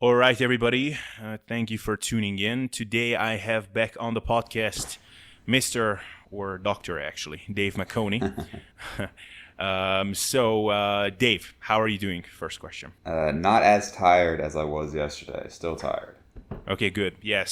All right, everybody. Thank you for tuning in. Today I have back on the podcast Mr. or Dr. actually, Dave Maconi. Dave, how are you doing? First question. Not as tired as I was yesterday. Still tired. Okay, good. Yeah,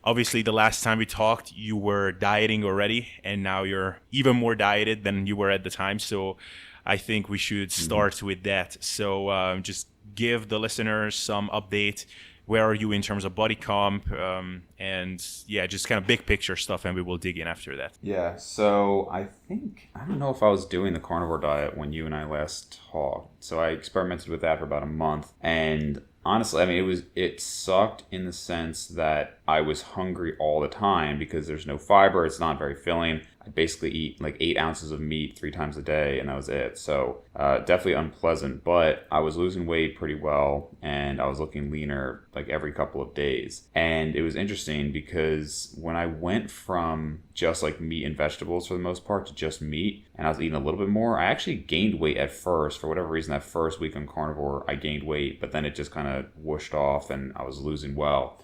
obviously the last time we talked, you were dieting already, and now you're even more dieted than you were at the time. So I think we should start with that. Just give the listeners some update. Where are you in terms of body comp? And yeah, just kind of big picture stuff, and we will dig in after that. Yeah, so I don't know if I was doing the carnivore diet when you and I last talked. So I experimented with that for about a month. And honestly, I mean, it sucked in the sense that I was hungry all the time because there's no fiber. It's not very filling. I basically eat like 8 ounces of meat 3 times a day, and that was it. So definitely unpleasant, but I was losing weight pretty well, and I was looking leaner like every couple of days. And it was interesting because when I went from just like meat and vegetables for the most part to just meat, and I was eating a little bit more, I actually gained weight at first. For whatever reason, that first week on carnivore, I gained weight, but then it just kind of whooshed off, and I was losing well.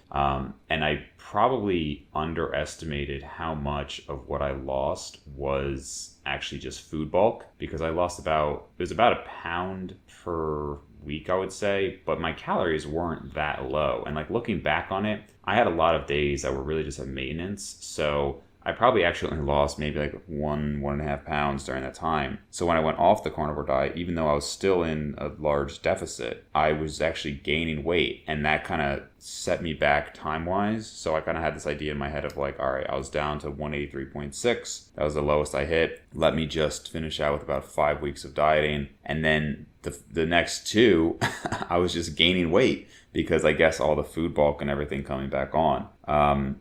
And I probably underestimated how much of what I lost was actually just food bulk, because it was about a pound per week, I would say, but my calories weren't that low. And like looking back on it, I had a lot of days that were really just at maintenance. So I probably actually only lost maybe like 1.5 pounds during that time. So when I went off the carnivore diet, even though I was still in a large deficit, I was actually gaining weight, and that kind of set me back time-wise. So I kind of had this idea in my head of like, all right, I was down to 183.6. That was the lowest I hit. Let me just finish out with about 5 weeks of dieting. And then the next 2, I was just gaining weight, because I guess all the food bulk and everything coming back on.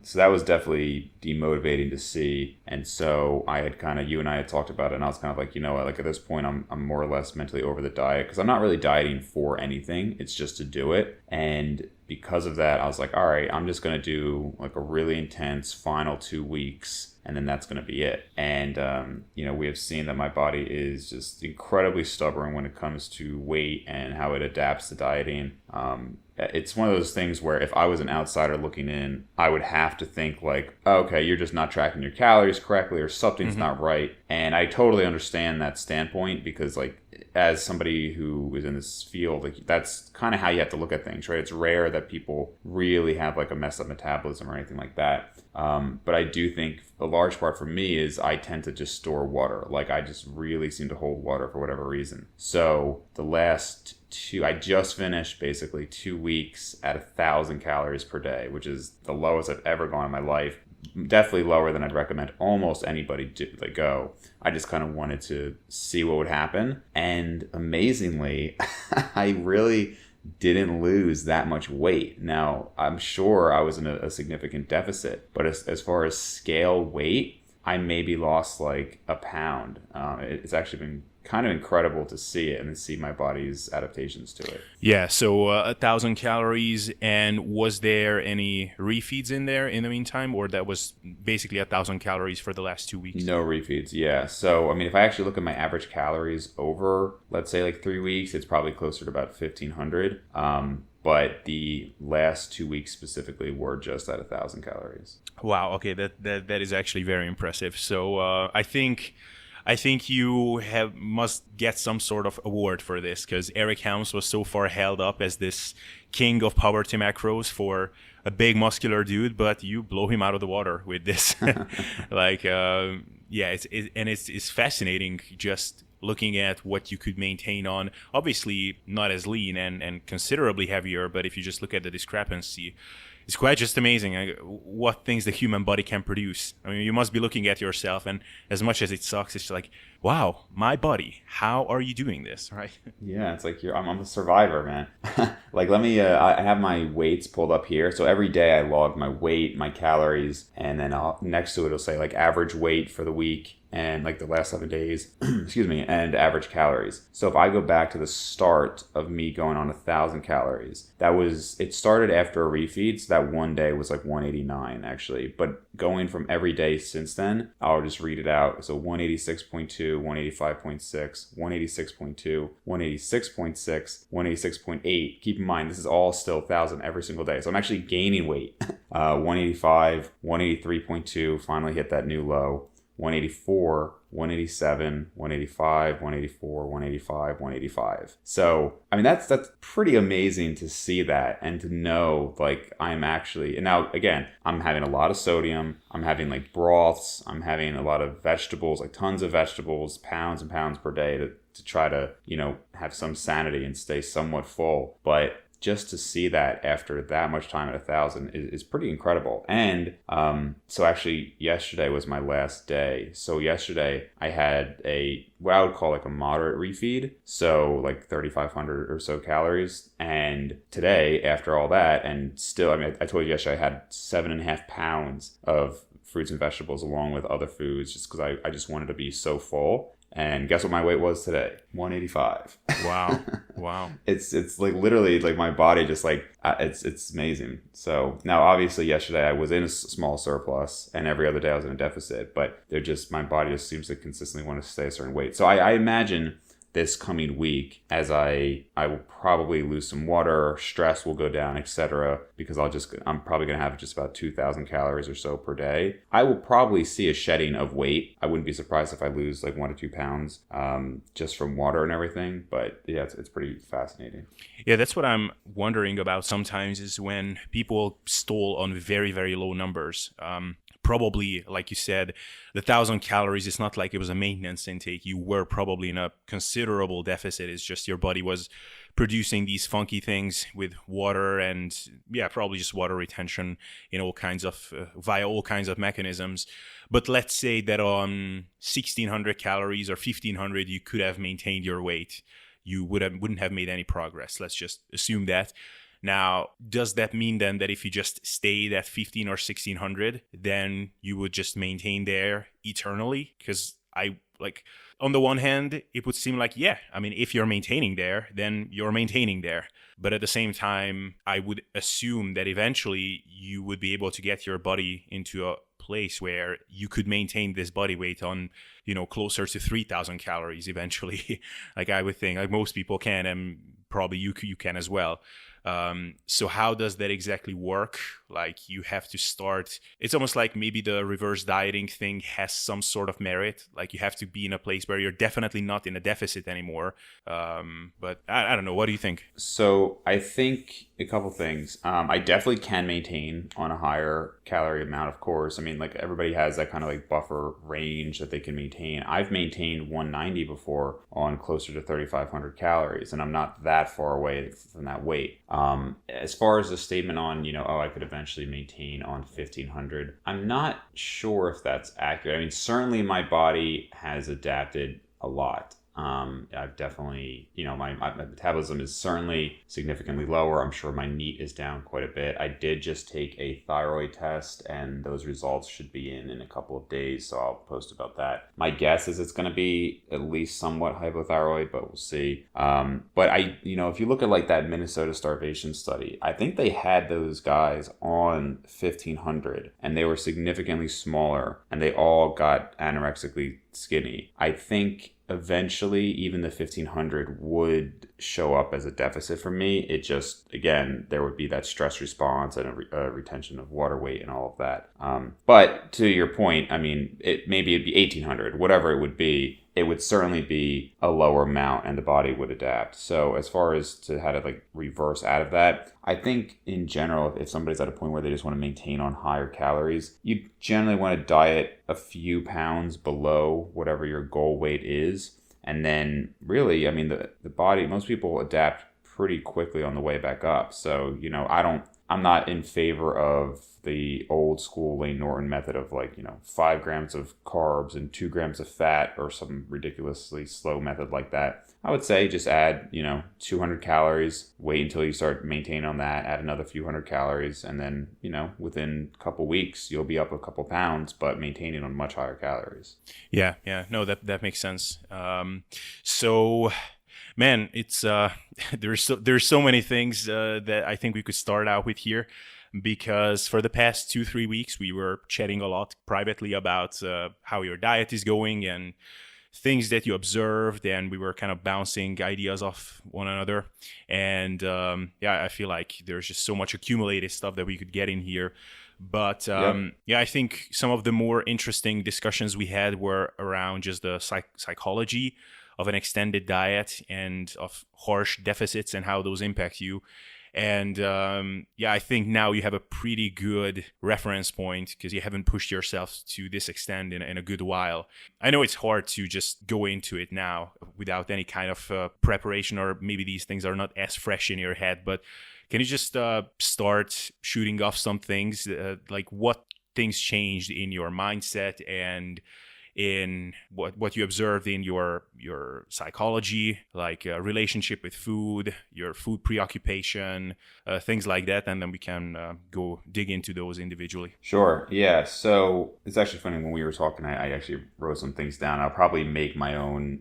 So that was definitely demotivating to see. And so you and I had talked about it, and I was kind of like, you know what, like at this point, I'm more or less mentally over the diet, because I'm not really dieting for anything. It's just to do it. And because of that, I was like, all right, I'm just going to do like a really intense final 2 weeks, and then that's going to be it. And, we have seen that my body is just incredibly stubborn when it comes to weight and how it adapts to dieting. It's one of those things where if I was an outsider looking in, I would have to think like, okay, you're just not tracking your calories correctly, or something's not right. And I totally understand that standpoint, because like, as somebody who is in this field, like that's kind of how you have to look at things, right? It's rare that people really have like a messed up metabolism or anything like that. But I do think a large part for me is I tend to just store water. Like I just really seem to hold water for whatever reason. So the last 2, I just finished basically 2 weeks at 1,000 calories per day, which is the lowest I've ever gone in my life. Definitely lower than I'd recommend almost anybody to go. I just kind of wanted to see what would happen. And amazingly, I really didn't lose that much weight. Now, I'm sure I was in a significant deficit, but as far as scale weight, I maybe lost like a pound. It's actually been kind of incredible to see it and to see my body's adaptations to it. Yeah, so 1,000 calories, and was there any refeeds in there in the meantime, or that was basically 1,000 calories for the last 2 weeks? No refeeds, yeah. So, I mean, if I actually look at my average calories over, let's say like 3 weeks, it's probably closer to about 1,500. But the last 2 weeks specifically were just at 1,000 calories. Wow, okay, that is actually very impressive. So I think you must get some sort of award for this, because Eric Helms was so far held up as this king of poverty macros for a big muscular dude, but you blow him out of the water with this. It's fascinating just looking at what you could maintain on, obviously not as lean and considerably heavier, but if you just look at the discrepancy, it's quite just amazing what things the human body can produce. I mean, you must be looking at yourself, and as much as it sucks, it's like, wow, my body, how are you doing this, right? Yeah, it's like I'm a survivor, man. Like, I have my weights pulled up here. So every day I log my weight, my calories, and then next to it, it'll say like average weight for the week, and like the last 7 days, excuse me, and average calories. So if I go back to the start of me going on 1,000 calories, it started after a refeed. So that one day was like 189 actually. But going from every day since then, I'll just read it out. So 186.2, 185.6, 186.2, 186.6, 186.8. Keep in mind, this is all still 1,000 every single day. So I'm actually gaining weight. 185, 183.2, finally hit that new low. 184, 187, 185, 184, 185, 185. So, I mean, that's pretty amazing to see that and to know, like, I'm actually, and now, again, I'm having a lot of sodium. I'm having, like, broths. I'm having a lot of vegetables, like tons of vegetables, pounds and pounds per day to try to, you know, have some sanity and stay somewhat full. But just to see that after that much time at 1,000 is pretty incredible. And so actually yesterday was my last day. So yesterday I had what I would call like a moderate refeed. So like 3,500 or so calories. And today, after all that, and still, I mean, I told you yesterday I had 7.5 pounds of fruits and vegetables along with other foods just because I just wanted to be so full. And guess what my weight was today? 185. Wow. Wow. It's like literally like my body just like, it's amazing. So now obviously yesterday I was in a small surplus and every other day I was in a deficit, but my body just seems to consistently want to stay a certain weight. So I imagine this coming week, as I will probably lose some water, stress will go down, etc. Because I'm probably going to have just about 2,000 calories or so per day. I will probably see a shedding of weight. I wouldn't be surprised if I lose like 1 to 2 pounds just from water and everything. But yeah, it's pretty fascinating. Yeah, that's what I'm wondering about sometimes is when people stall on very, very low numbers. Probably, like you said, the 1,000 calories, it's not like it was a maintenance intake. You were probably in a considerable deficit. It's just your body was producing these funky things with water and, yeah, probably just water retention in all kinds of, via all kinds of mechanisms. But let's say that on 1,600 calories or 1,500, you could have maintained your weight. You wouldn't have made any progress. Let's just assume that. Now, does that mean then that if you just stayed at 15 or 1,600, then you would just maintain there eternally? Because on the one hand, it would seem like, yeah, I mean, if you're maintaining there, then you're maintaining there. But at the same time, I would assume that eventually you would be able to get your body into a place where you could maintain this body weight on, closer to 3,000 calories eventually. Like I would think, like most people can, and probably you can as well. So how does that exactly work? Like you have to start, it's almost like maybe the reverse dieting thing has some sort of merit. Like you have to be in a place where you're definitely not in a deficit anymore. But I don't know. What do you think? So I think a couple things. I definitely can maintain on a higher calorie amount, of course. I mean, like everybody has that kind of like buffer range that they can maintain. I've maintained 190 before on closer to 3,500 calories, and I'm not that far away from that weight. As far as the statement on, I could eventually maintain on 1,500, I'm not sure if that's accurate. I mean, certainly my body has adapted a lot. I've definitely, my metabolism is certainly significantly lower. I'm sure my NEAT is down quite a bit. I did just take a thyroid test and those results should be in a couple of days. So I'll post about that. My guess is it's going to be at least somewhat hypothyroid, but we'll see. But if you look at like that Minnesota starvation study, I think they had those guys on 1,500 and they were significantly smaller and they all got anorexically skinny. I think eventually even the 1,500 would show up as a deficit for me. It just, again, there would be that stress response and a retention of water weight and all of that. But to your point, I mean, maybe it'd be 1,800, whatever it would be. It would certainly be a lower amount and the body would adapt. So as far as to how to like reverse out of that, I think in general, if somebody's at a point where they just want to maintain on higher calories, you generally want to diet a few pounds below whatever your goal weight is. And then really, I mean, the body, most people adapt pretty quickly on the way back up. So, I'm not in favor of the old school Lane Norton method of 5 grams of carbs and 2 grams of fat or some ridiculously slow method like that. I would say just add, 200 calories, wait until you start maintaining on that, add another few hundred calories, and then, within a couple weeks, you'll be up a couple pounds, but maintaining on much higher calories. Yeah. No, that makes sense. So Man, it's there's so many things that I think we could start out with here, because for the past 2 3 weeks we were chatting a lot privately about how your diet is going and things that you observed, and we were kind of bouncing ideas off one another. And yeah, I feel like there's just so much accumulated stuff that we could get in here. But Yep. yeah, I think some of the more interesting discussions we had were around just the psychology of an extended diet and of harsh deficits and how those impact you. And yeah, I think now you have a pretty good reference point because you haven't pushed yourself to this extent in a good while. I know it's hard to just go into it now without any kind of preparation, or maybe these things are not as fresh in your head, but can you just start shooting off some things, like what things changed in your mindset and in what you observed in your psychology, like relationship with food, your food preoccupation, things like that, and then we can go dig into those individually. Sure. Yeah. So it's actually funny when we were talking, I actually wrote some things down. I'll probably make my own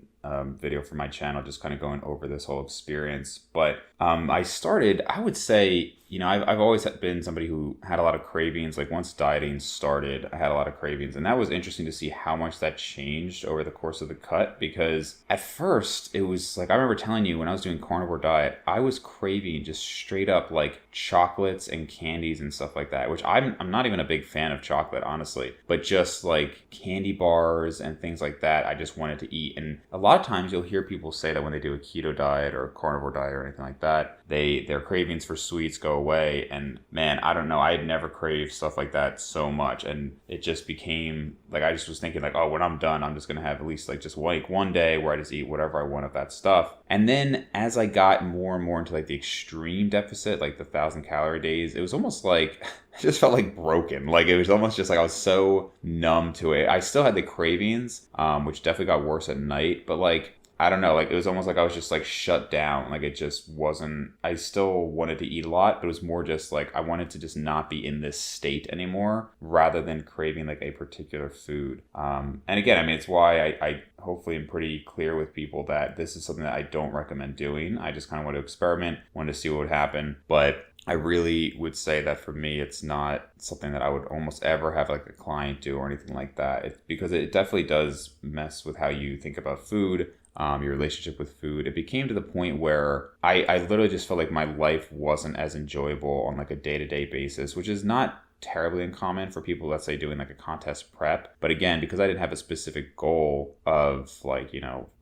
video for my channel, just kind of going over this whole experience. But I started, I would say, I've always been somebody who had a lot of cravings. Like once dieting started, I had a lot of cravings. And that was interesting to see how much that changed over the course of the cut. Because at first, it was like, I remember telling you when I was doing carnivore diet, I was craving just straight up like chocolates and candies and stuff like that, which I'm not even a big fan of chocolate, honestly. But just like candy bars and things like that, I just wanted to eat. And a lot of times you'll hear people say that when they do a keto diet or a carnivore diet or anything like that, their cravings for sweets go away. And man, I don't know, I had never craved stuff like that so much, and it just became like I just was thinking like, oh, when I'm done, I'm just gonna have at least like just like one day where I just eat whatever I want of that stuff. And then as I got more and more into like the extreme deficit, like the 1,000 calorie days, it was almost like I just felt like broken. Like it was almost just like I was so numb to it. I still had the cravings, which definitely got worse at night, but like I don't know, like it was almost like I was just like shut down. Like it just wasn't, I still wanted to eat a lot, but it was more just like I wanted to just not be in this state anymore rather than craving like a particular food. And again, I mean, it's why I hopefully am pretty clear with people that this is something that I don't recommend doing. I just kind of want to experiment, wanted to see what would happen. But I really would say that for me, it's not something that I would almost ever have like a client do or anything like that. Because it definitely does mess with how you think about food, your relationship with food. It became to the point where I literally just felt like my life wasn't as enjoyable on like a day-to-day basis, which is not terribly uncommon for people, let's say, doing like a contest prep. But again, because I didn't have a specific goal of like,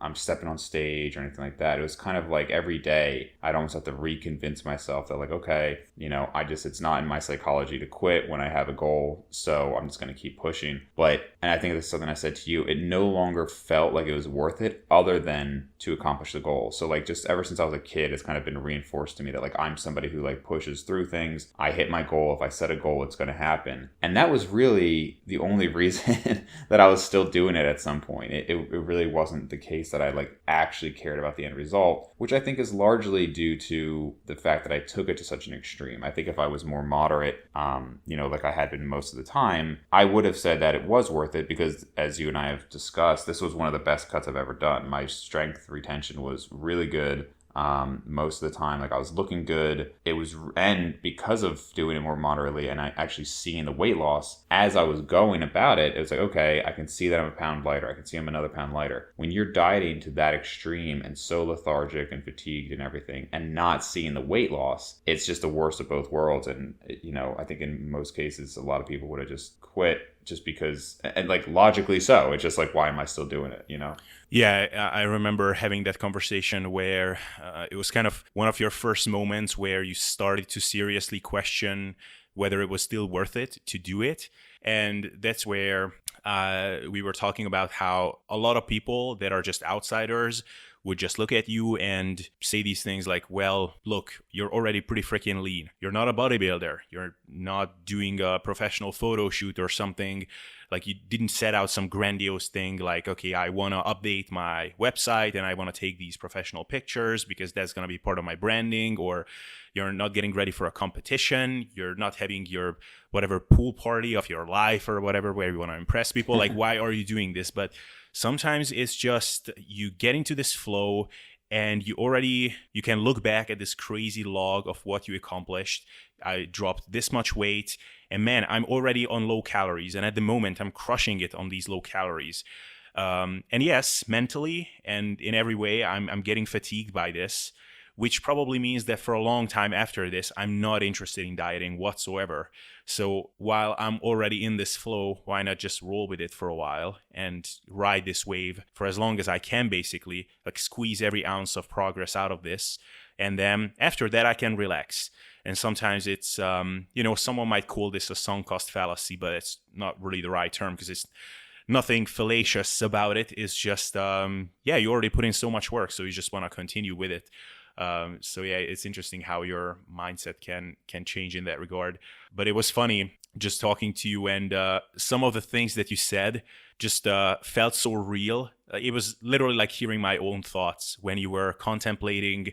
I'm stepping on stage or anything like that, it was kind of like every day I'd almost have to reconvince myself that like, okay, it's not in my psychology to quit when I have a goal, so I'm just going to keep pushing. And I think this is something I said to you, it no longer felt like it was worth it other than to accomplish the goal. So like just ever since I was a kid, it's kind of been reinforced to me that like I'm somebody who like pushes through things. I hit my goal. If I set a goal, it's going to happen. And that was really the only reason that I was still doing it at some point. It really wasn't the case that I like actually cared about the end result, which I think is largely due to the fact that I took it to such an extreme. I think if I was more moderate, like I had been most of the time, I would have said that it was worth it because, as you and I have discussed, this was one of the best cuts I've ever done. My strength retention was really good. Most of the time, like I was looking good. And because of doing it more moderately and I actually seeing the weight loss as I was going about it, it was like, okay, I can see that I'm a pound lighter. I can see I'm another pound lighter. When you're dieting to that extreme and so lethargic and fatigued and everything and not seeing the weight loss, it's just the worst of both worlds. And, I think in most cases, a lot of people would have just quit just because, and like logically so. It's just like, why am I still doing it, Yeah, I remember having that conversation where it was kind of one of your first moments where you started to seriously question whether it was still worth it to do it. And that's where we were talking about how a lot of people that are just outsiders would just look at you and say these things like, well, look, you're already pretty freaking lean. You're not a bodybuilder. You're not doing a professional photo shoot or something. Like you didn't set out some grandiose thing like, okay, I want to update my website and I want to take these professional pictures because that's going to be part of my branding. Or you're not getting ready for a competition. You're not having your whatever pool party of your life or whatever where you want to impress people. Like, why are you doing this? But sometimes it's just you get into this flow and you can look back at this crazy log of what you accomplished. I dropped this much weight, and man, I'm already on low calories, and at the moment I'm crushing it on these low calories. And yes, mentally and in every way, I'm getting fatigued by this, which probably means that for a long time after this, I'm not interested in dieting whatsoever. So while I'm already in this flow, why not just roll with it for a while and ride this wave for as long as I can, basically, like squeeze every ounce of progress out of this. And then after that, I can relax. And sometimes it's, someone might call this a sunk cost fallacy, but it's not really the right term because it's nothing fallacious about it. It's just, you already put in so much work, so you just want to continue with it. It's interesting how your mindset can change in that regard. But it was funny just talking to you, and some of the things that you said just felt so real. It was literally like hearing my own thoughts when you were contemplating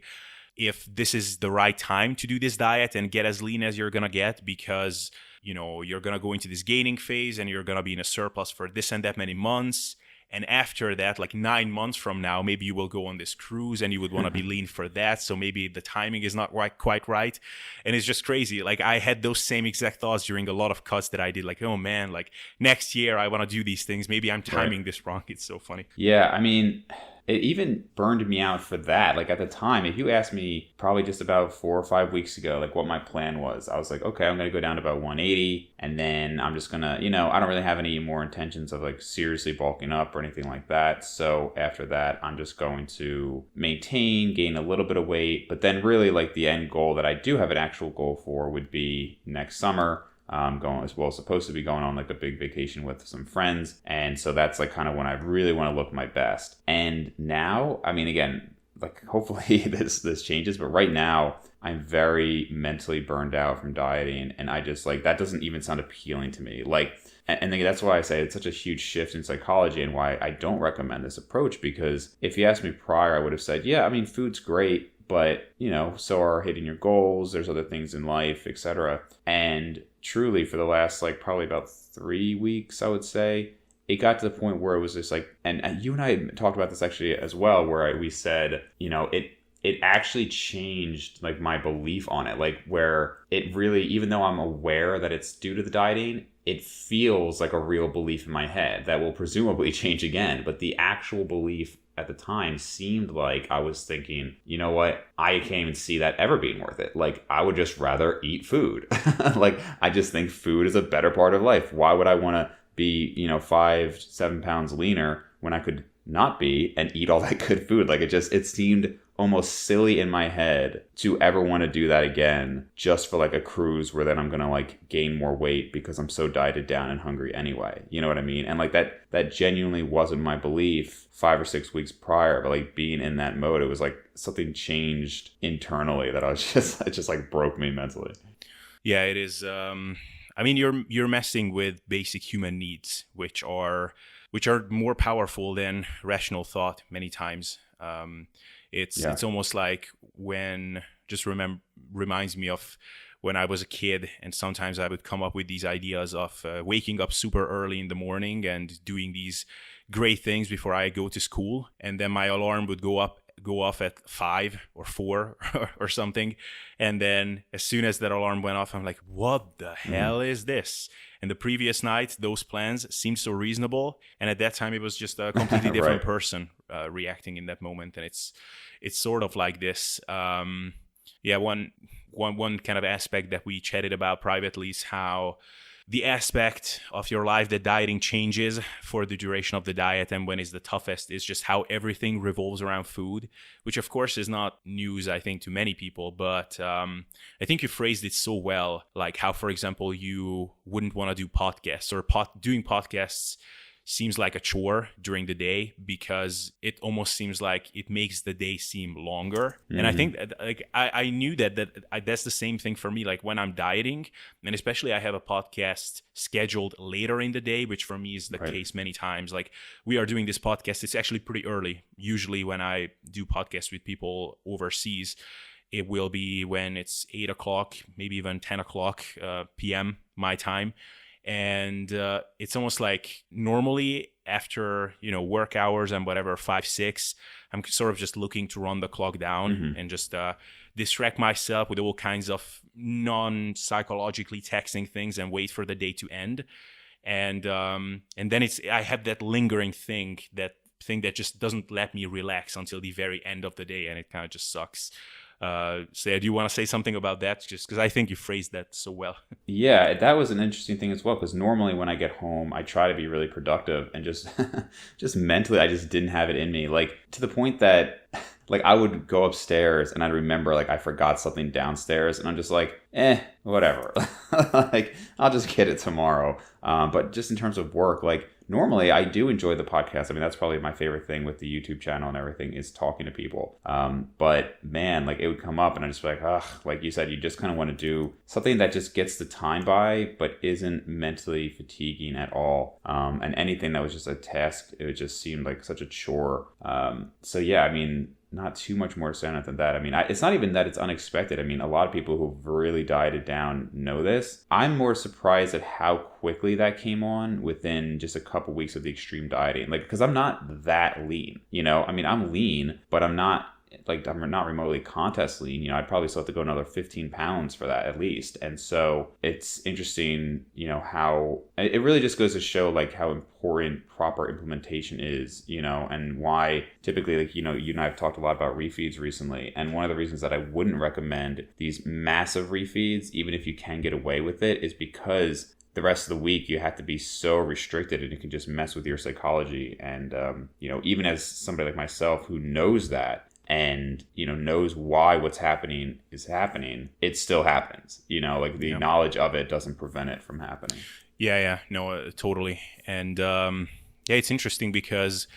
if this is the right time to do this diet and get as lean as you're gonna get, because you're gonna go into this gaining phase and you're gonna be in a surplus for this and that many months. And after that, like 9 months from now, maybe you will go on this cruise and you would want to be lean for that. So maybe the timing is not quite right. And it's just crazy. Like I had those same exact thoughts during a lot of cuts that I did. Like, oh man, like next year I want to do these things. Maybe I'm timing this wrong. It's so funny. Yeah, I mean, it even burned me out for that. Like at the time, if you asked me probably just about 4 or 5 weeks ago, like what my plan was, I was like, okay, I'm going to go down to about 180. And then I'm just going to, I don't really have any more intentions of like seriously bulking up or anything like that. So after that, I'm just going to maintain, gain a little bit of weight. But then really like the end goal that I do have an actual goal for would be next summer. Supposed to be going on like a big vacation with some friends. And so that's like kind of when I really want to look my best. And now, I mean, again, like hopefully this changes, but right now I'm very mentally burned out from dieting. And I just like, that doesn't even sound appealing to me. Like, and that's why I say it's such a huge shift in psychology and why I don't recommend this approach. Because if you asked me prior, I would have said, yeah, I mean, food's great, but so are hitting your goals. There's other things in life, etc. And truly for the last like probably about 3 weeks, I would say, it got to the point where it was just like, and you and I talked about this actually as well, where we said, it actually changed like my belief on it, like where it really, even though I'm aware that it's due to the dieting, it feels like a real belief in my head that will presumably change again. But the actual belief at the time seemed like I was thinking, you know what, I can't even see that ever being worth it. Like I would just rather eat food. Like I just think food is a better part of life. Why would I want to be 5-7 pounds leaner when I could not be and eat all that good food? Like it seemed almost silly in my head to ever want to do that again just for like a cruise where then I'm gonna like gain more weight because I'm so dieted down and hungry anyway. You know what I mean? And like that genuinely wasn't my belief 5 or 6 weeks prior, but like being in that mode, it was like something changed internally that it just like broke me mentally. Yeah, it is. I mean, you're messing with basic human needs, which are more powerful than rational thought many times. It's almost like reminds me of when I was a kid, and sometimes I would come up with these ideas of waking up super early in the morning and doing these great things before I go to school, and then my alarm would go off at 5 or 4 or something, and then as soon as that alarm went off, I'm like, what the hell is this? And the previous night, those plans seemed so reasonable, and at that time it was just a completely different person reacting in that moment. And it's sort of like this. One kind of aspect that we chatted about privately is how the aspect of your life that dieting changes for the duration of the diet, and when it's the toughest is just how everything revolves around food, which of course is not news, I think, to many people. But I think you phrased it so well, like how, for example, you wouldn't want to do podcasts, or doing podcasts seems like a chore during the day because it almost seems like it makes the day seem longer. And I think that, like I knew that's the same thing for me. Like when I'm dieting, and especially I have a podcast scheduled later in the day, which for me is the case many times. Like we are doing this podcast, it's actually pretty early. Usually when I do podcasts with people overseas, it will be when it's 8 o'clock, maybe even 10 o'clock p.m. my time. And it's almost like normally after, work hours and whatever, 5, 6, I'm sort of just looking to run the clock down and just distract myself with all kinds of non-psychologically taxing things and wait for the day to end. And then I have that lingering thing that just doesn't let me relax until the very end of the day, and it kind of just sucks. So do you want to say something about that? Just because I think you phrased that so well. Yeah, that was an interesting thing as well, because normally when I get home, I try to be really productive and just just mentally, I just didn't have it in me. Like, to the point that like I would go upstairs and I'd remember like I forgot something downstairs, and I'm just like, whatever. Like, I'll just get it tomorrow. But just in terms of work, like, normally I do enjoy the podcast. I mean, that's probably my favorite thing with the YouTube channel and everything, is talking to people. But man, like, it would come up and I'd just be like, ugh, like you said, you just kind of want to do something that just gets the time by, but isn't mentally fatiguing at all. And anything that was just a task, it would just seem like such a chore. So yeah, I mean, not too much more to say on it than that. I mean, it's not even that it's unexpected. I mean, a lot of people who've really dieted down know this. I'm more surprised at how quickly that came on within just a couple weeks of the extreme dieting. Like, because I'm not that lean, I mean, I'm lean, but I'm not remotely contest lean. I'd probably still have to go another 15 pounds for that at least. And so it's interesting, how it really just goes to show like how important proper implementation is, and why typically, like, you and I have talked a lot about refeeds recently. And one of the reasons that I wouldn't recommend these massive refeeds, even if you can get away with it, is because the rest of the week you have to be so restricted, and it can just mess with your psychology. And, even as somebody like myself who knows that, and knows why what's happening is happening, it still happens. Like, the knowledge of it doesn't prevent it from happening. No, totally. And it's interesting because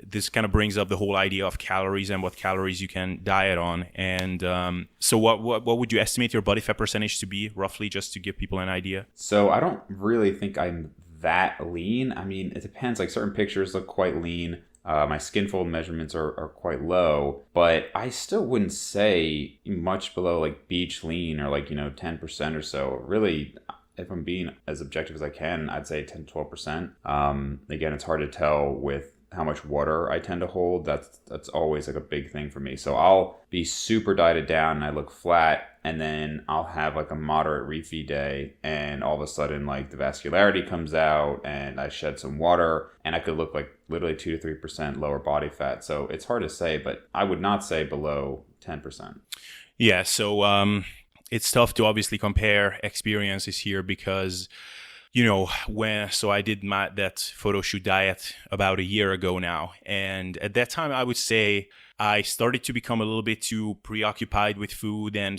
this kind of brings up the whole idea of calories and what calories you can diet on. And so what would you estimate your body fat percentage to be, roughly, just to give people an idea? So I don't really think I'm that lean. I mean, it depends. Like, certain pictures look quite lean. My skin fold measurements are quite low, but I still wouldn't say much below like beach lean, or like, 10% or so. Really, if I'm being as objective as I can, I'd say 10 to 12%. Again, it's hard to tell with how much water I tend to hold. That's always like a big thing for me. So I'll be super dieted down and I look flat, and then I'll have like a moderate refeed day, and all of a sudden like the vascularity comes out and I shed some water, and I could look like literally 2 to 3% lower body fat. So it's hard to say, but I would not say below 10%. Yeah. So it's tough to obviously compare experiences here because so I did that photo shoot diet about a year ago now. And at that time, I would say I started to become a little bit too preoccupied with food, and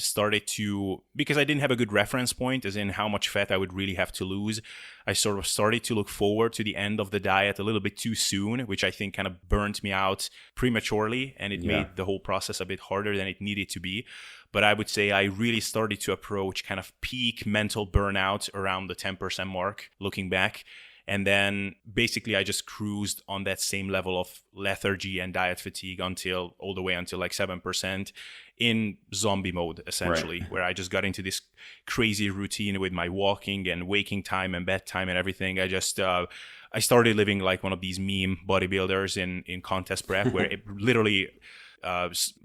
because I didn't have a good reference point, as in how much fat I would really have to lose, I sort of started to look forward to the end of the diet a little bit too soon, which I think kind of burnt me out prematurely, and it made the whole process a bit harder than it needed to be. But I would say I really started to approach kind of peak mental burnout around the 10% mark, looking back. And then basically I just cruised on that same level of lethargy and diet fatigue all the way until like 7% in zombie mode, essentially, right, where I just got into this crazy routine with my walking and waking time and bedtime and everything. I started living like one of these meme bodybuilders in contest prep, where it literally...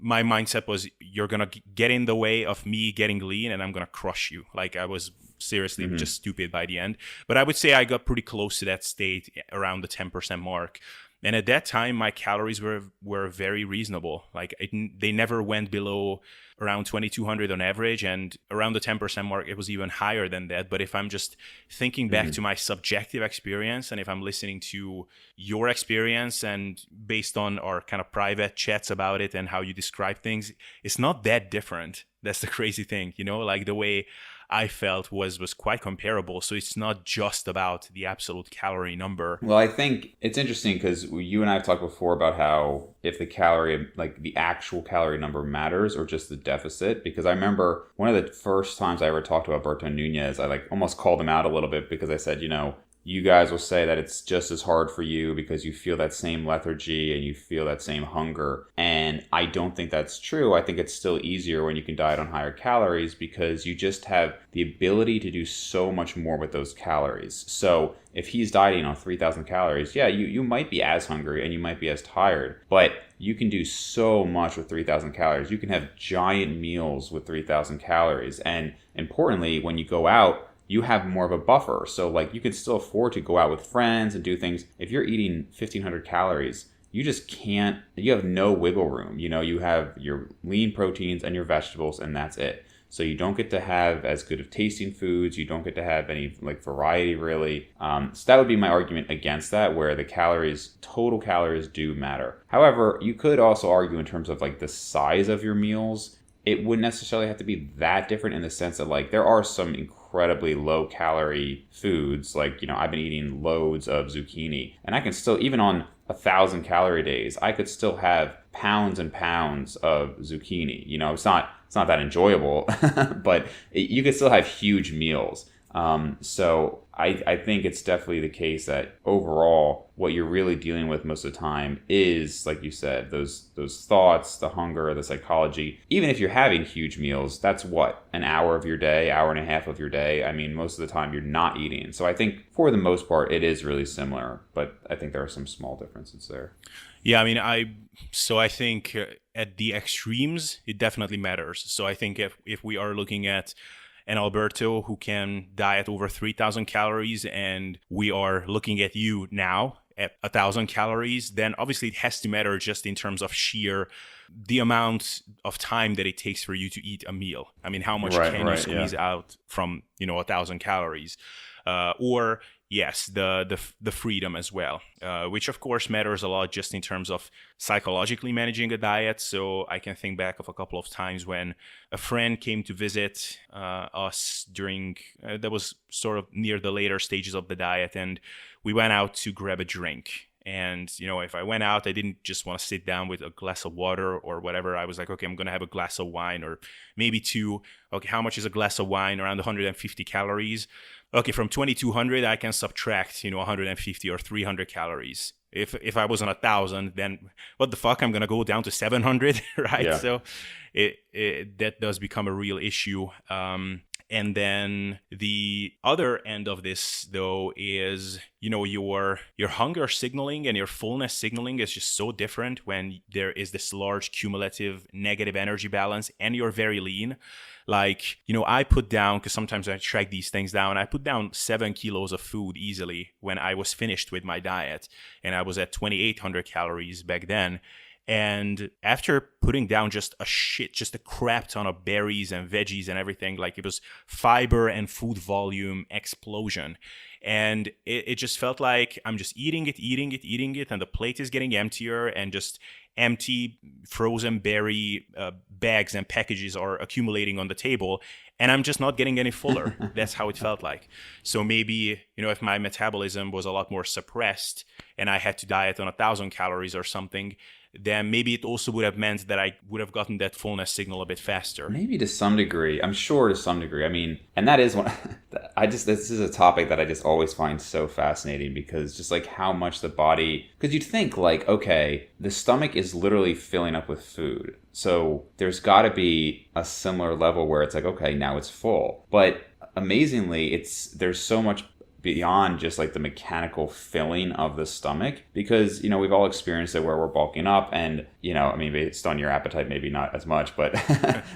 my mindset was, you're going to get in the way of me getting lean and I'm going to crush you. Like, I was seriously just stupid by the end. But I would say I got pretty close to that state around the 10% mark. And at that time, my calories were very reasonable. Like, they never went below around 2,200 on average, and around the 10% mark, it was even higher than that. But if I'm just thinking back to my subjective experience, and if I'm listening to your experience and based on our kind of private chats about it and how you describe things, it's not that different. That's the crazy thing, like the way I felt was quite comparable. So it's not just about the absolute calorie number. Well, I think it's interesting because you and I have talked before about how if the calorie, like the actual calorie number matters or just the deficit. Because I remember one of the first times I ever talked to Alberto Nunez, I like almost called him out a little bit because I said, you guys will say that it's just as hard for you because you feel that same lethargy and you feel that same hunger. And I don't think that's true. I think it's still easier when you can diet on higher calories because you just have the ability to do so much more with those calories. So if he's dieting on 3,000 calories, yeah, you might be as hungry and you might be as tired, but you can do so much with 3,000 calories. You can have giant meals with 3,000 calories. And importantly, when you go out, you have more of a buffer. So like you can still afford to go out with friends and do things. If you're eating 1,500 calories, you just can't, you have no wiggle room. You know, you have your lean proteins and your vegetables and that's it. So you don't get to have as good of tasting foods. You don't get to have any like variety really. So that would be my argument against that, where the calories, total calories do matter. However, you could also argue in terms of like the size of your meals. It wouldn't necessarily have to be that different in the sense that like there are some incredibly low calorie foods. Like, you know, I've been eating loads of zucchini and I can still, even on 1,000 calorie days, I could still have pounds and pounds of zucchini. You know, it's not that enjoyable, but you could still have huge meals. So I think it's definitely the case that overall, what you're really dealing with most of the time is, like you said, those thoughts, the hunger, the psychology. Even if you're having huge meals, that's what, an hour of your day, hour and a half of your day. I mean, most of the time you're not eating. So I think for the most part, it is really similar, but I think there are some small differences there. Yeah, I mean, I think at the extremes, it definitely matters. So I think if we are looking at an Alberto who can diet over 3,000 calories and we are looking at you now at 1,000 calories, then obviously it has to matter just in terms of sheer the amount of time that it takes for you to eat a meal. I mean, how much can you squeeze out from, 1,000 calories? Or yes, the freedom as well, which of course matters a lot just in terms of psychologically managing a diet. So I can think back of a couple of times when a friend came to visit us during, that was sort of near the later stages of the diet, and we went out to grab a drink. And, if I went out, I didn't just want to sit down with a glass of water or whatever. I was like, okay, I'm going to have a glass of wine or maybe two. Okay, how much is a glass of wine? Around 150 calories. Okay, from 2,200, I can subtract, 150 or 300 calories. If I was on 1,000, then what the fuck? I'm going to go down to 700, right? Yeah. So that does become a real issue. And then the other end of this, though, is, your hunger signaling and your fullness signaling is just so different when there is this large cumulative negative energy balance and you're very lean. Like, I put down, because sometimes I track these things down, I put down 7 kilos of food easily when I was finished with my diet. And I was at 2,800 calories back then. And after putting down just a crap ton of berries and veggies and everything, like it was fiber and food volume explosion. And it just felt like I'm just eating it, and the plate is getting emptier, and just empty frozen berry bags and packages are accumulating on the table, and I'm just not getting any fuller. That's how it felt like. So maybe, if my metabolism was a lot more suppressed and I had to diet on 1,000 calories or something, then maybe it also would have meant that I would have gotten that fullness signal a bit faster. Maybe to some degree. I'm sure to some degree. I mean, and that is one, this is a topic that I just always find so fascinating, because just like how much the body, because you'd think like, okay, the stomach is literally filling up with food. So there's got to be a similar level where it's like, okay, now it's full. But amazingly, there's so much beyond just like the mechanical filling of the stomach, because we've all experienced it where we're bulking up, and I mean, based on your appetite maybe not as much, but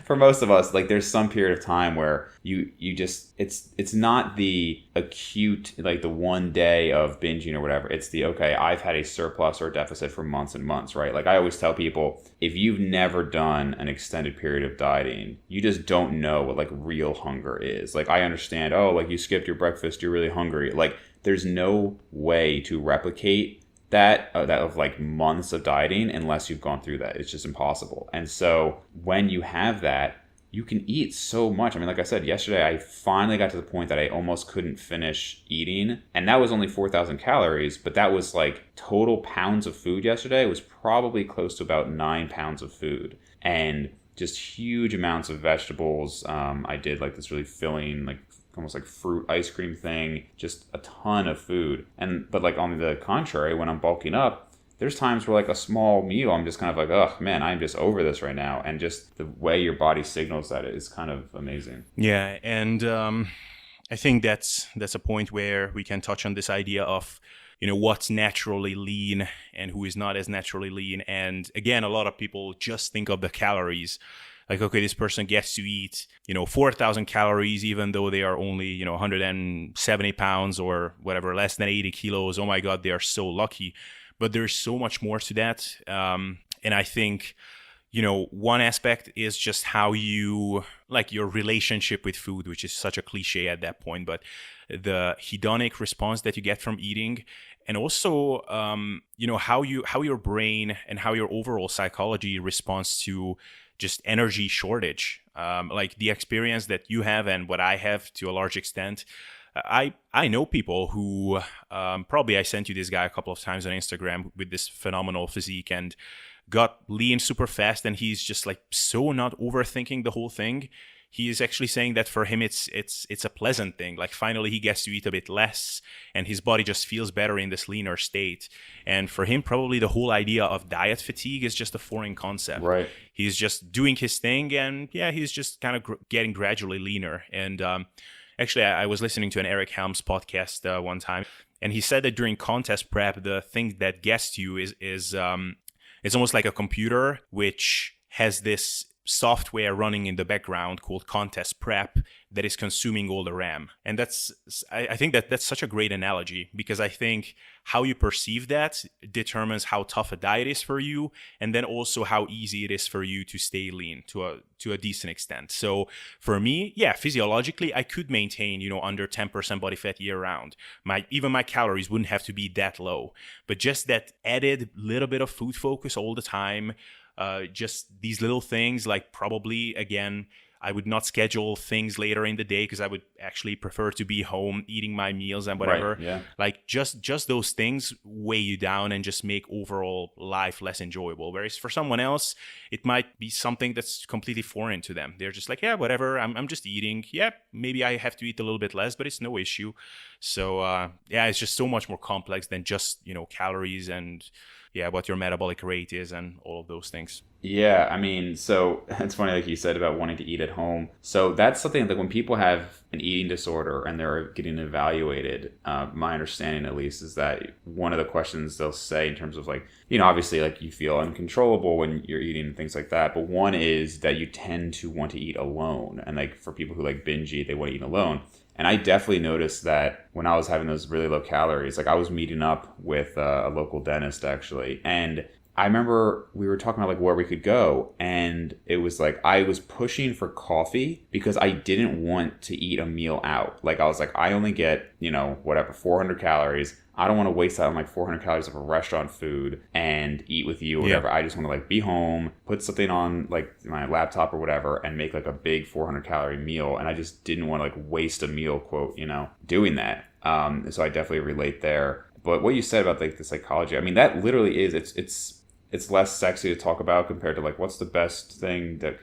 for most of us, like there's some period of time where you just it's not the acute, like the one day of binging or whatever. It's the, okay, I've had a surplus or deficit for months and months, right? Like I always tell people, if you've never done an extended period of dieting, you just don't know what like real hunger is. Like I understand, oh, like you skipped your breakfast, you're really hungry. Like there's no way to replicate that of like months of dieting unless you've gone through that. It's just impossible. And so when you have that, you can eat so much. I mean, like I said, yesterday, I finally got to the point that I almost couldn't finish eating. And that was only 4,000 calories, but that was like total pounds of food yesterday. It was probably close to about 9 pounds of food. And just huge amounts of vegetables. I did like this really filling, like almost like fruit ice cream thing, just a ton of food. But like on the contrary, when I'm bulking up, there's times where like a small meal, I'm just kind of like, oh man, I'm just over this right now. And just the way your body signals that is kind of amazing. Yeah, and I think that's a point where we can touch on this idea of, what's naturally lean and who is not as naturally lean. And again, a lot of people just think of the calories. Like, okay, this person gets to eat, 4,000 calories, even though they are only, 170 pounds or whatever, less than 80 kilos. Oh my God, they are so lucky. But there's so much more to that. And I think, one aspect is just how you, like your relationship with food, which is such a cliche at that point, but the hedonic response that you get from eating, and also, how your brain and how your overall psychology responds to just energy shortage. Like the experience that you have and what I have to a large extent. I know people who, probably I sent you this guy a couple of times on Instagram with this phenomenal physique and got lean super fast, and he's just like so not overthinking the whole thing. He is actually saying that for him it's a pleasant thing. Like finally he gets to eat a bit less and his body just feels better in this leaner state. And for him, probably the whole idea of diet fatigue is just a foreign concept. Right. He's just doing his thing, and yeah, he's just kind of getting gradually leaner. And actually, I was listening to an Eric Helms podcast one time, and he said that during contest prep, the thing that gets to you is it's almost like a computer which has this software running in the background called contest prep that is consuming all the RAM. And I think that's such a great analogy, because I think how you perceive that determines how tough a diet is for you, and then also how easy it is for you to stay lean to a decent extent. So for me, yeah, physiologically, I could maintain, under 10% body fat year round. Even my calories wouldn't have to be that low, but just that added little bit of food focus all the time, just these little things, like probably, again, I would not schedule things later in the day because I would actually prefer to be home eating my meals and whatever. Right, yeah. Like just those things weigh you down and just make overall life less enjoyable. Whereas for someone else, it might be something that's completely foreign to them. They're just like, yeah, whatever, I'm just eating. Yeah, maybe I have to eat a little bit less, but it's no issue. So yeah, it's just so much more complex than just, calories and yeah, what your metabolic rate is and all of those things. Yeah, I mean, so it's funny, like you said, about wanting to eat at home. So that's something that when people have an eating disorder and they're getting evaluated, my understanding at least is that one of the questions they'll say in terms of like, obviously like you feel uncontrollable when you're eating and things like that. But one is that you tend to want to eat alone. And like for people who like binge eat, they want to eat alone. And I definitely noticed that when I was having those really low calories, like I was meeting up with a local dentist actually. And I remember we were talking about like where we could go, and it was like I was pushing for coffee because I didn't want to eat a meal out. Like I was like, I only get, 400 calories. I don't want to waste out on like 400 calories of a restaurant food and eat with you or whatever. I just want to like be home, put something on like my laptop or whatever, and make like a big 400 calorie meal. And I just didn't want to like waste a meal, quote, doing that. So I definitely relate there. But what you said about like the psychology, I mean, that literally is, it's less sexy to talk about compared to like what's the best thing that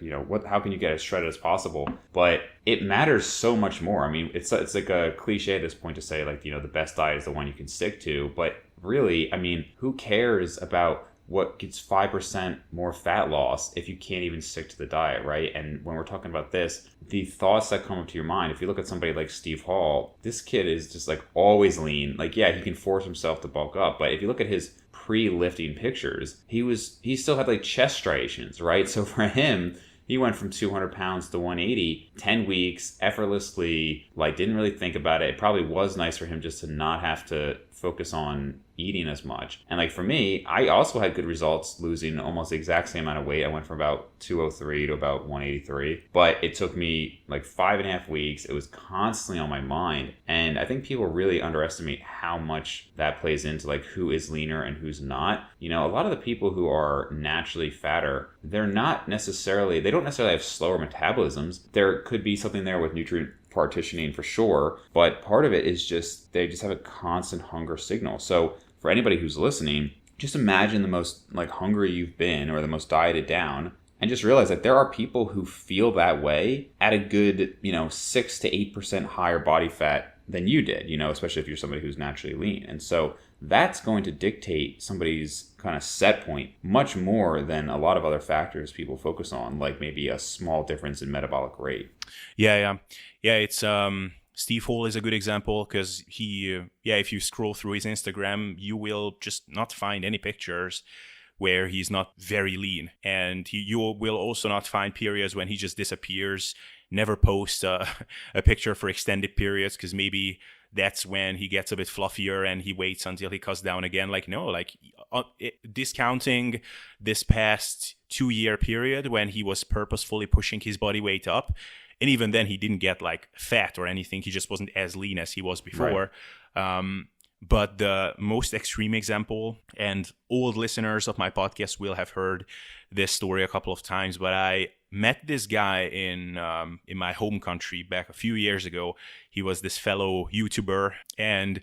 how can you get as shredded as possible, but it matters so much more. I mean, it's like a cliche at this point to say like the best diet is the one you can stick to, but really, I mean, who cares about what gets 5% more fat loss if you can't even stick to the diet, right? And when we're talking about this, the thoughts that come up to your mind, if you look at somebody like Steve Hall, this kid is just like always lean. Like, yeah, he can force himself to bulk up, but if you look at his pre-lifting pictures, he still had like chest striations, right? So for him, he went from 200 pounds to 180, 10 weeks, effortlessly, like didn't really think about it. It probably was nice for him just to not have to focus on eating as much. And like for me, I also had good results losing almost the exact same amount of weight. I went from about 203 to about 183, but it took me like 5.5 weeks. It was constantly on my mind. And I think people really underestimate how much that plays into like who is leaner and who's not. A lot of the people who are naturally fatter, they don't necessarily have slower metabolisms. There could be something there with nutrient partitioning for sure, but part of it is just they just have a constant hunger signal. So for anybody who's listening, just imagine the most like hungry you've been or the most dieted down, and just realize that there are people who feel that way at a good, 6 to 8% higher body fat than you did, especially if you're somebody who's naturally lean. And so that's going to dictate somebody's kind of set point much more than a lot of other factors people focus on, like maybe a small difference in metabolic rate. Yeah. It's Steve Hall is a good example because if you scroll through his Instagram, you will just not find any pictures where he's not very lean, and you will also not find periods when he just disappears, never posts a picture for extended periods because maybe that's when he gets a bit fluffier and he waits until he cuts down again. Discounting this past 2-year period when he was purposefully pushing his body weight up, and even then he didn't get like fat or anything. He just wasn't as lean as he was before. Right. But the most extreme example, and old listeners of my podcast will have heard this story a couple of times, but I met this guy in my home country back a few years ago. He was this fellow YouTuber, and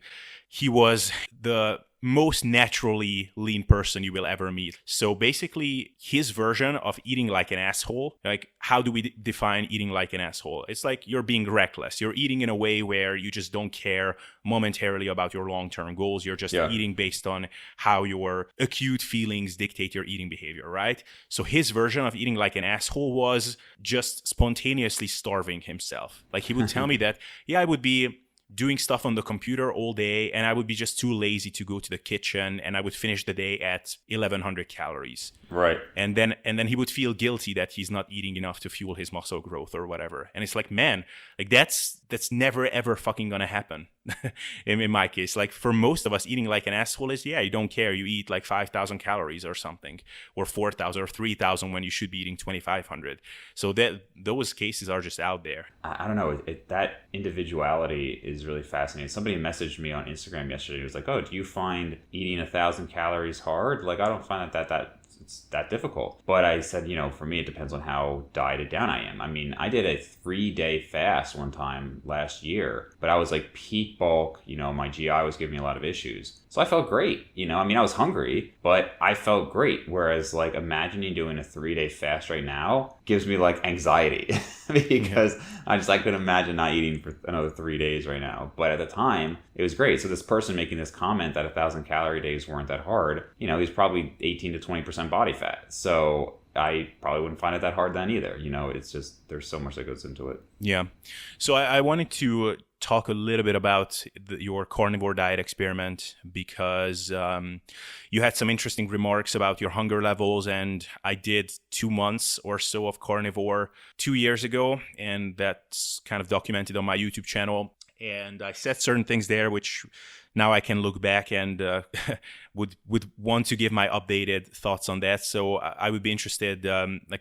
he was the most naturally lean person you will ever meet. So basically, his version of eating like an asshole, like how do we define eating like an asshole? It's like you're being reckless. You're eating in a way where you just don't care momentarily about your long-term goals. You're just eating based on how your acute feelings dictate your eating behavior, right? So his version of eating like an asshole was just spontaneously starving himself. Like he would tell me that, I would be doing stuff on the computer all day and I would be just too lazy to go to the kitchen, and I would finish the day at 1100 calories. Right. And then he would feel guilty that he's not eating enough to fuel his muscle growth or whatever. And it's like, man, like that's never ever fucking gonna happen. in my case, like for most of us, eating like an asshole is, you don't care. You eat like 5,000 calories or something, or 4,000 or 3,000 when you should be eating 2,500. So those cases are just out there. I don't know. That individuality is really fascinating. Somebody messaged me on Instagram yesterday. It was like, oh, do you find eating 1,000 calories hard? Like, I don't find that it's that difficult. But I said, for me, it depends on how dieted down I am. I mean, I did a 3-day fast one time last year, but I was like peak bulk. My GI was giving me a lot of issues. So I felt great. I was hungry, but I felt great. Whereas like imagining doing a 3-day fast right now gives me like anxiety because I couldn't imagine not eating for another 3 days right now. But at the time, it was great. So this person making this comment that 1,000 calorie days weren't that hard, he's probably 18 to 20% body fat. So I probably wouldn't find it that hard then either. It's just, there's so much that goes into it. Yeah. So I wanted to talk a little bit about your carnivore diet experiment because you had some interesting remarks about your hunger levels, and I did 2 months or so of carnivore 2 years ago, and that's kind of documented on my YouTube channel. And I said certain things there, which now I can look back and would want to give my updated thoughts on that. So I would be interested,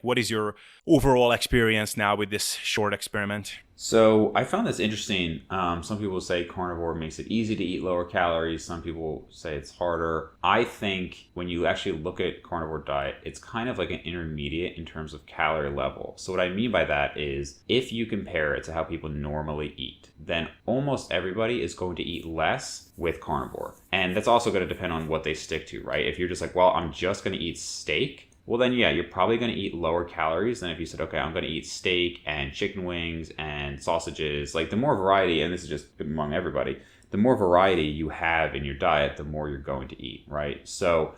what is your overall experience now with this short experiment? So I found this interesting. Some people say carnivore makes it easy to eat lower calories. Some people say it's harder. I think when you actually look at carnivore diet, it's kind of like an intermediate in terms of calorie level. So what I mean by that is if you compare it to how people normally eat, then almost everybody is going to eat less with carnivore. And that's also going to depend on what they stick to, right? If you're just like, well, I'm just going to eat steak, well then you're probably going to eat lower calories than if you said, okay, I'm going to eat steak and chicken wings and sausages. Like the more variety, and this is just among everybody, the more variety you have in your diet, the more you're going to eat, right? So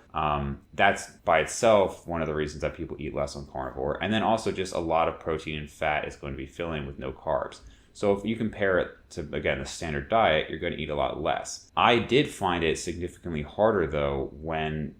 that's by itself one of the reasons that people eat less on carnivore. And then also just a lot of protein and fat is going to be filling with no carbs. So if you compare it to, again, the standard diet, you're going to eat a lot less. I did find it significantly harder, though,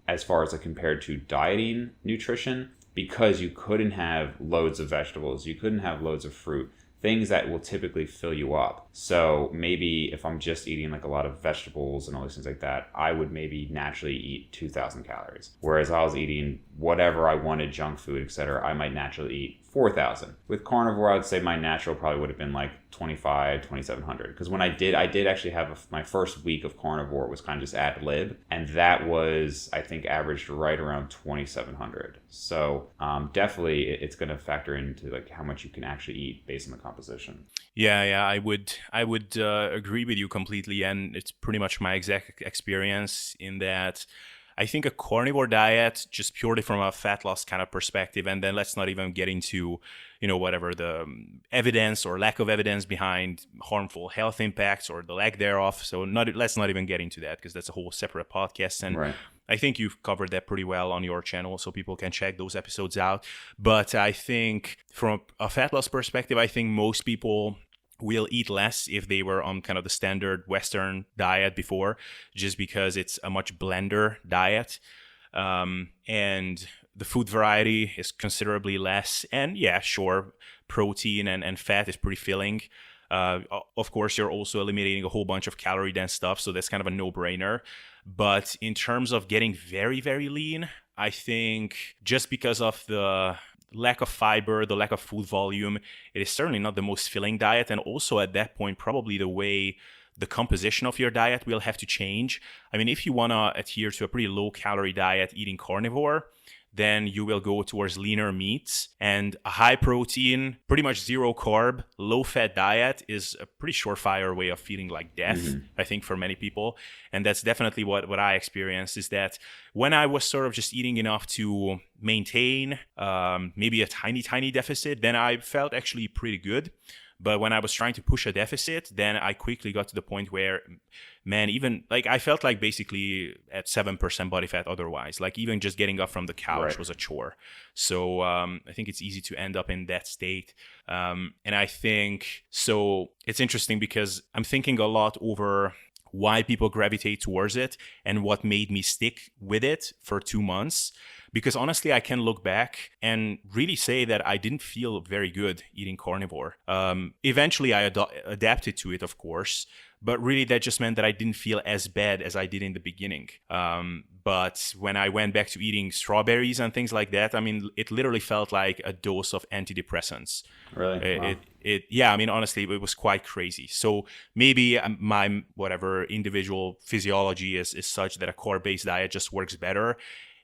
as far as compared to dieting nutrition, because you couldn't have loads of vegetables, you couldn't have loads of fruit, things that will typically fill you up. So maybe if I'm just eating like a lot of vegetables and all these things like that, I would maybe naturally eat 2,000 calories. Whereas I was eating whatever I wanted, junk food, etc., I might naturally eat 4,000. With carnivore, I would say my natural probably would have been like 2,700. Because when I did actually have my first week of carnivore was kind of just ad lib. And that was, I think, averaged right around 2,700. So definitely it's going to factor into like how much you can actually eat based on the composition. Yeah, I would agree with you completely. And it's pretty much my exact experience in that I think a carnivore diet, just purely from a fat loss kind of perspective, and then let's not even get into, whatever the evidence or lack of evidence behind harmful health impacts or the lack thereof. So let's not even get into that, because that's a whole separate podcast. And Right. I think you've covered that pretty well on your channel, so people can check those episodes out. But I think from a fat loss perspective, I think most people will eat less if they were on kind of the standard Western diet before, just because it's a much blender diet. And the food variety is considerably less. And yeah, sure, protein and fat is pretty filling. Of course, you're also eliminating a whole bunch of calorie-dense stuff, so that's kind of a no-brainer. But in terms of getting very, very lean, I think just because of the lack of fiber, the lack of food volume, it is certainly not the most filling diet. And also at that point, probably the way the composition of your diet will have to change. I mean, if you want to adhere to a pretty low-calorie diet eating carnivore, then you will go towards leaner meats, and a high protein, pretty much zero carb, low fat diet is a pretty surefire way of feeling like death, I think, for many people. And that's definitely what I experienced, is that when I was sort of just eating enough to maintain maybe a tiny deficit, then I felt actually pretty good. But when I was trying to push a deficit, then I quickly got to the point where, man, even like I felt like basically at 7% body fat otherwise. Like even just getting up from the couch was a chore. So I think it's easy to end up in that state. And I think, so it's interesting because I'm thinking a lot over why people gravitate towards it and what made me stick with it for 2 months. Because honestly, I can look back and really say that I didn't feel very good eating carnivore. Eventually, I adapted to it, of course, but really that just meant that I didn't feel as bad as I did in the beginning. But when I went back to eating strawberries and things like that, I mean, it literally felt like a dose of antidepressants. Really? Wow. Yeah, I mean, honestly, it was quite crazy. So maybe my whatever individual physiology is such that a carb-based diet just works better.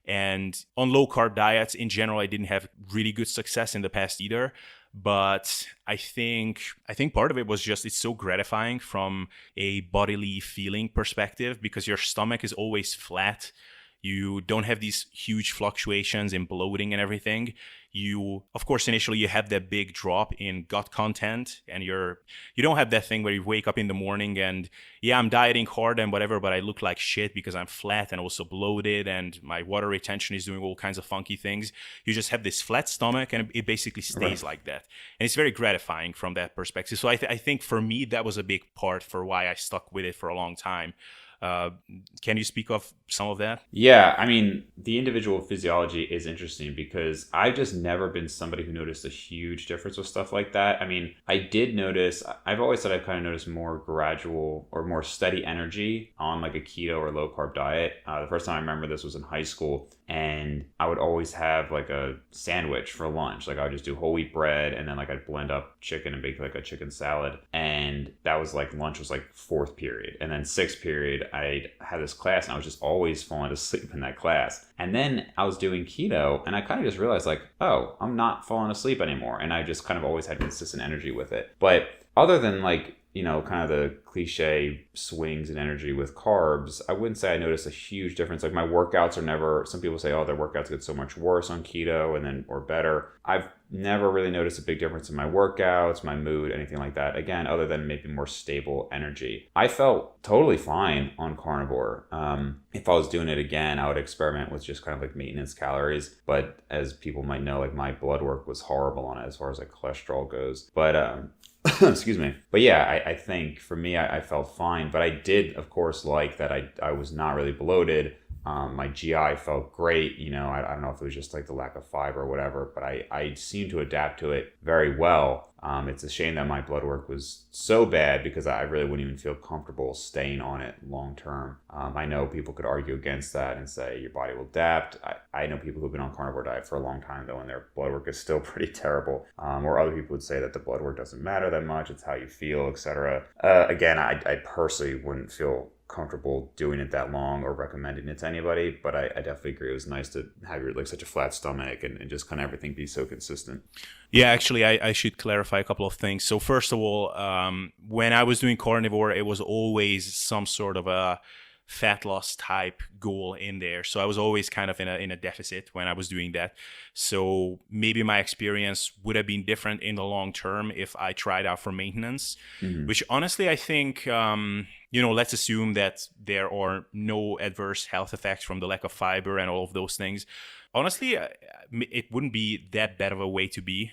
And on low carb diets in general, I didn't have really good success in the past either. But I think part of it was just it's so gratifying from a bodily feeling perspective, because your stomach is always flat. You don't have these huge fluctuations in bloating and everything. Of course, initially you have that big drop in gut content, and you don't have that thing where you wake up in the morning and, yeah, I'm dieting hard and whatever, but I look like shit because I'm flat and also bloated and my water retention is doing all kinds of funky things. You just have this flat stomach and it basically stays like that. And it's very gratifying from that perspective. So I think for me, that was a big part for why I stuck with it for a long time. Can you speak of some of that? Yeah, I mean, the individual physiology is interesting because I've just never been somebody who noticed a huge difference with stuff like that. I mean, I did notice, I've always said I've kind of noticed more gradual or more steady energy on like a keto or low carb diet. The first time I remember this was in high school, and I would always have like a sandwich for lunch. Like I would just do whole wheat bread, and then like I'd blend up chicken and bake like a chicken salad. And that was like, lunch was like fourth period. And then sixth period, I'd have this class, and I was just always falling asleep in that class. And then I was doing keto, and I kind of just realized like, oh, I'm not falling asleep anymore. And I just kind of always had consistent energy with it. But other than like, kind of the cliche swings in energy with carbs, I wouldn't say I noticed a huge difference. Like my workouts are never, some people say, oh, their workouts get so much worse on keto or better. I've never really noticed a big difference in my workouts, my mood, anything like that. Again, other than maybe more stable energy. I felt totally fine on carnivore. If I was doing it again, I would experiment with just kind of like maintenance calories. But as people might know, like my blood work was horrible on it as far as like cholesterol goes. But, excuse me. But yeah, I think for me, I felt fine. But I did, of course, like that I was not really bloated. My GI felt great. I don't know if it was just like the lack of fiber or whatever, but I seemed to adapt to it very well. It's a shame that my blood work was so bad because I really wouldn't even feel comfortable staying on it long term. I know people could argue against that and say your body will adapt. I know people who've been on carnivore diet for a long time though, and their blood work is still pretty terrible. Or other people would say that the blood work doesn't matter that much. It's how you feel, etc. Again, I personally wouldn't feel comfortable doing it that long or recommending it to anybody, but I definitely agree it was nice to have like such a flat stomach and just kind of everything be so consistent. Yeah, actually, I should clarify a couple of things. So first of all, when I was doing carnivore, it was always some sort of a fat loss type goal in there. So I was always kind of in a deficit when I was doing that. So maybe my experience would have been different in the long term if I tried out for maintenance, which honestly, I think, let's assume that there are no adverse health effects from the lack of fiber and all of those things. Honestly, it wouldn't be that bad of a way to be,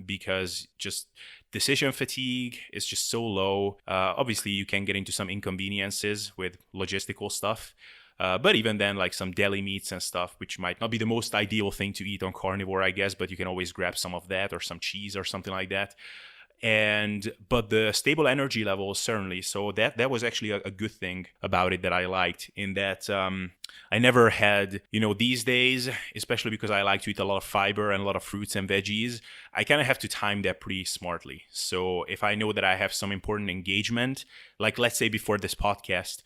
because just decision fatigue is just so low. Obviously, you can get into some inconveniences with logistical stuff. But even then, like some deli meats and stuff, which might not be the most ideal thing to eat on carnivore, I guess, but you can always grab some of that or some cheese or something like that. But the stable energy levels, certainly. So that was actually a good thing about it that I liked, in that I never had, these days, especially because I like to eat a lot of fiber and a lot of fruits and veggies, I kind of have to time that pretty smartly. So if I know that I have some important engagement, like let's say before this podcast,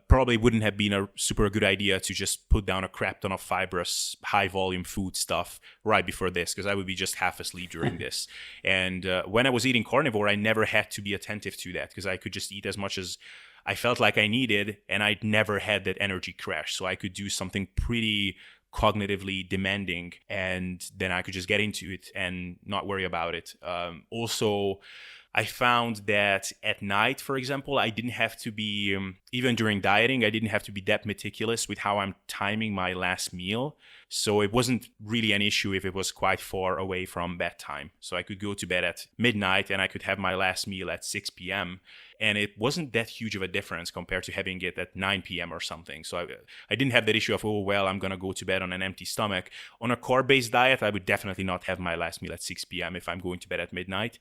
probably wouldn't have been a super good idea to just put down a crap ton of fibrous, high volume food stuff right before this, because I would be just half asleep during this. And when I was eating carnivore, I never had to be attentive to that, because I could just eat as much as I felt like I needed, and I'd never had that energy crash. So I could do something pretty cognitively demanding, and then I could just get into it and not worry about it. Also, I found that at night, for example, I didn't have to be, even during dieting, I didn't have to be that meticulous with how I'm timing my last meal. So it wasn't really an issue if it was quite far away from bedtime. So I could go to bed at midnight and I could have my last meal at 6 p.m. And it wasn't that huge of a difference compared to having it at 9 p.m. or something. So I didn't have that issue of, I'm going to go to bed on an empty stomach. On a carb-based diet, I would definitely not have my last meal at 6 p.m. if I'm going to bed at midnight.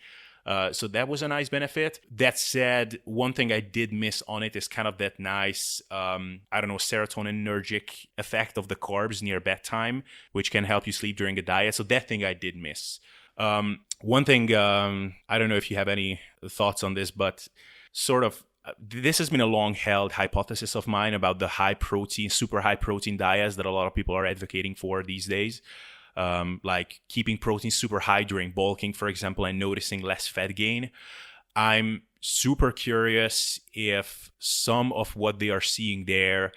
So that was a nice benefit. That said, one thing I did miss on it is kind of that nice, serotoninergic effect of the carbs near bedtime, which can help you sleep during a diet. So that thing I did miss. One thing, I don't know if you have any thoughts on this, but sort of, this has been a long-held hypothesis of mine about the high protein, super high protein diets that a lot of people are advocating for these days. Like keeping protein super high during bulking, for example, and noticing less fat gain. I'm super curious if some of what they are seeing there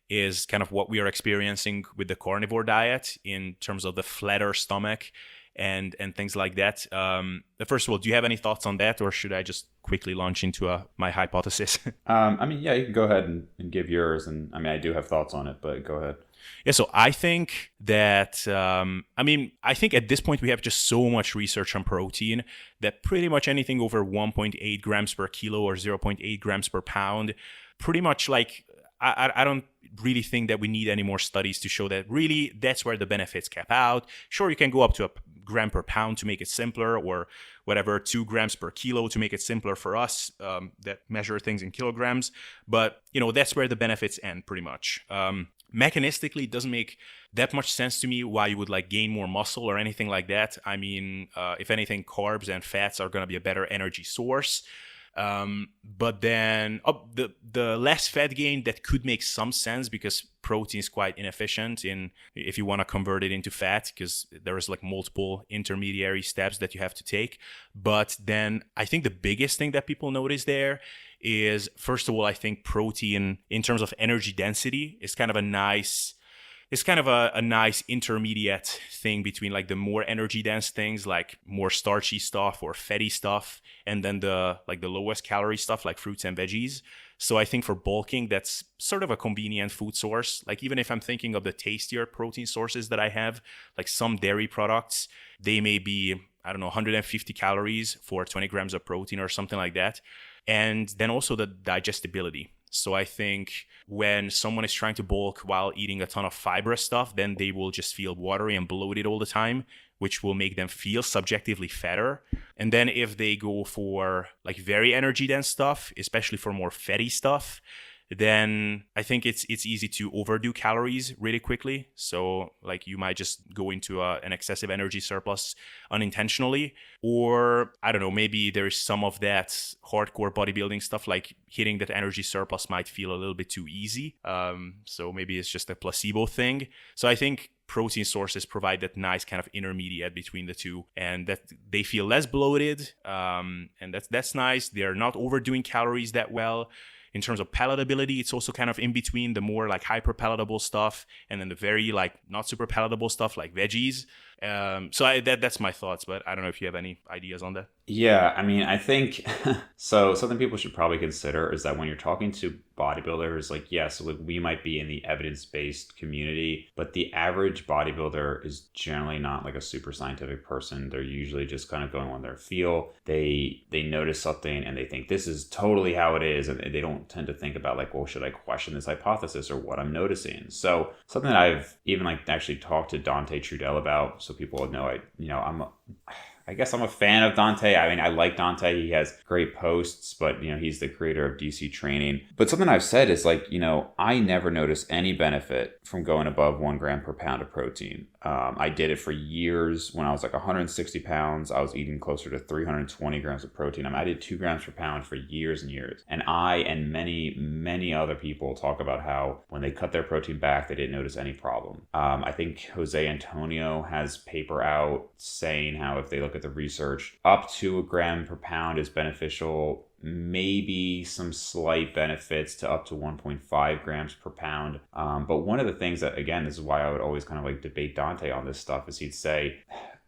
is kind of what we are experiencing with the carnivore diet in terms of the flatter stomach and things like that. First of all, do you have any thoughts on that, or should I just quickly launch into my hypothesis? You can go ahead and give yours. And I do have thoughts on it, but go ahead. Yeah, so I think that, I think at this point we have just so much research on protein that pretty much anything over 1.8 grams per kilo or 0.8 grams per pound, pretty much like, I don't really think that we need any more studies to show that really that's where the benefits cap out. Sure, you can go up to a gram per pound to make it simpler, or whatever, 2 grams per kilo to make it simpler for us that measure things in kilograms. But, that's where the benefits end pretty much. Mechanistically, it doesn't make that much sense to me why you would like gain more muscle or anything like that. If anything, carbs and fats are going to be a better energy source. But then the less fat gain, that could make some sense because protein is quite inefficient if you want to convert it into fat, because there is like multiple intermediary steps that you have to take. But then I think the biggest thing that people notice there is, first of all, I think protein in terms of energy density is kind of a nice intermediate thing between like the more energy dense things, like more starchy stuff or fatty stuff, and then the lowest calorie stuff like fruits and veggies. So I think for bulking, that's sort of a convenient food source. Like even if I'm thinking of the tastier protein sources that I have, like some dairy products, they may be, 150 calories for 20 grams of protein or something like that. And then also the digestibility. So I think when someone is trying to bulk while eating a ton of fibrous stuff, then they will just feel watery and bloated all the time, which will make them feel subjectively fatter. And then if they go for like very energy dense stuff, especially for more fatty stuff, then I think it's easy to overdo calories really quickly. So like you might just go into an excessive energy surplus unintentionally, or maybe there's some of that hardcore bodybuilding stuff, like hitting that energy surplus might feel a little bit too easy. So maybe it's just a placebo thing. So I think protein sources provide that nice kind of intermediate between the two, and that they feel less bloated, and that's nice. They're not overdoing calories that well. in terms of palatability, it's also kind of in between the more like hyper palatable stuff and then the very like not super palatable stuff like veggies. That's my thoughts, but I don't know if you have any ideas on that. Yeah, I mean, I think so. Something people should probably consider is that when you're talking to bodybuilders, like, yes, like we might be in the evidence-based community, but the average bodybuilder is generally not like a super scientific person. They're usually just kind of going on their feel. They notice something and they think this is totally how it is, and they don't tend to think about like, well, should I question this hypothesis or what I'm noticing? So something that I've even like actually talked to Dante Trudell about, so people know I guess I'm a fan of Dante. I mean, I like Dante. He has great posts, but, he's the creator of DC Training. But something I've said is like, I never notice any benefit from going above 1 gram per pound of protein. I did it for years. When I was like 160 pounds, I was eating closer to 320 grams of protein. I did 2 grams per pound for years and years. And I and many, many other people talk about how when they cut their protein back, they didn't notice any problem. I think Jose Antonio has paper out saying how if they look at the research, up to 1 gram per pound is beneficial. Maybe some slight benefits to up to 1.5 grams per pound. But one of the things that, again, this is why I would always kind of like debate Dante on this stuff, is he'd say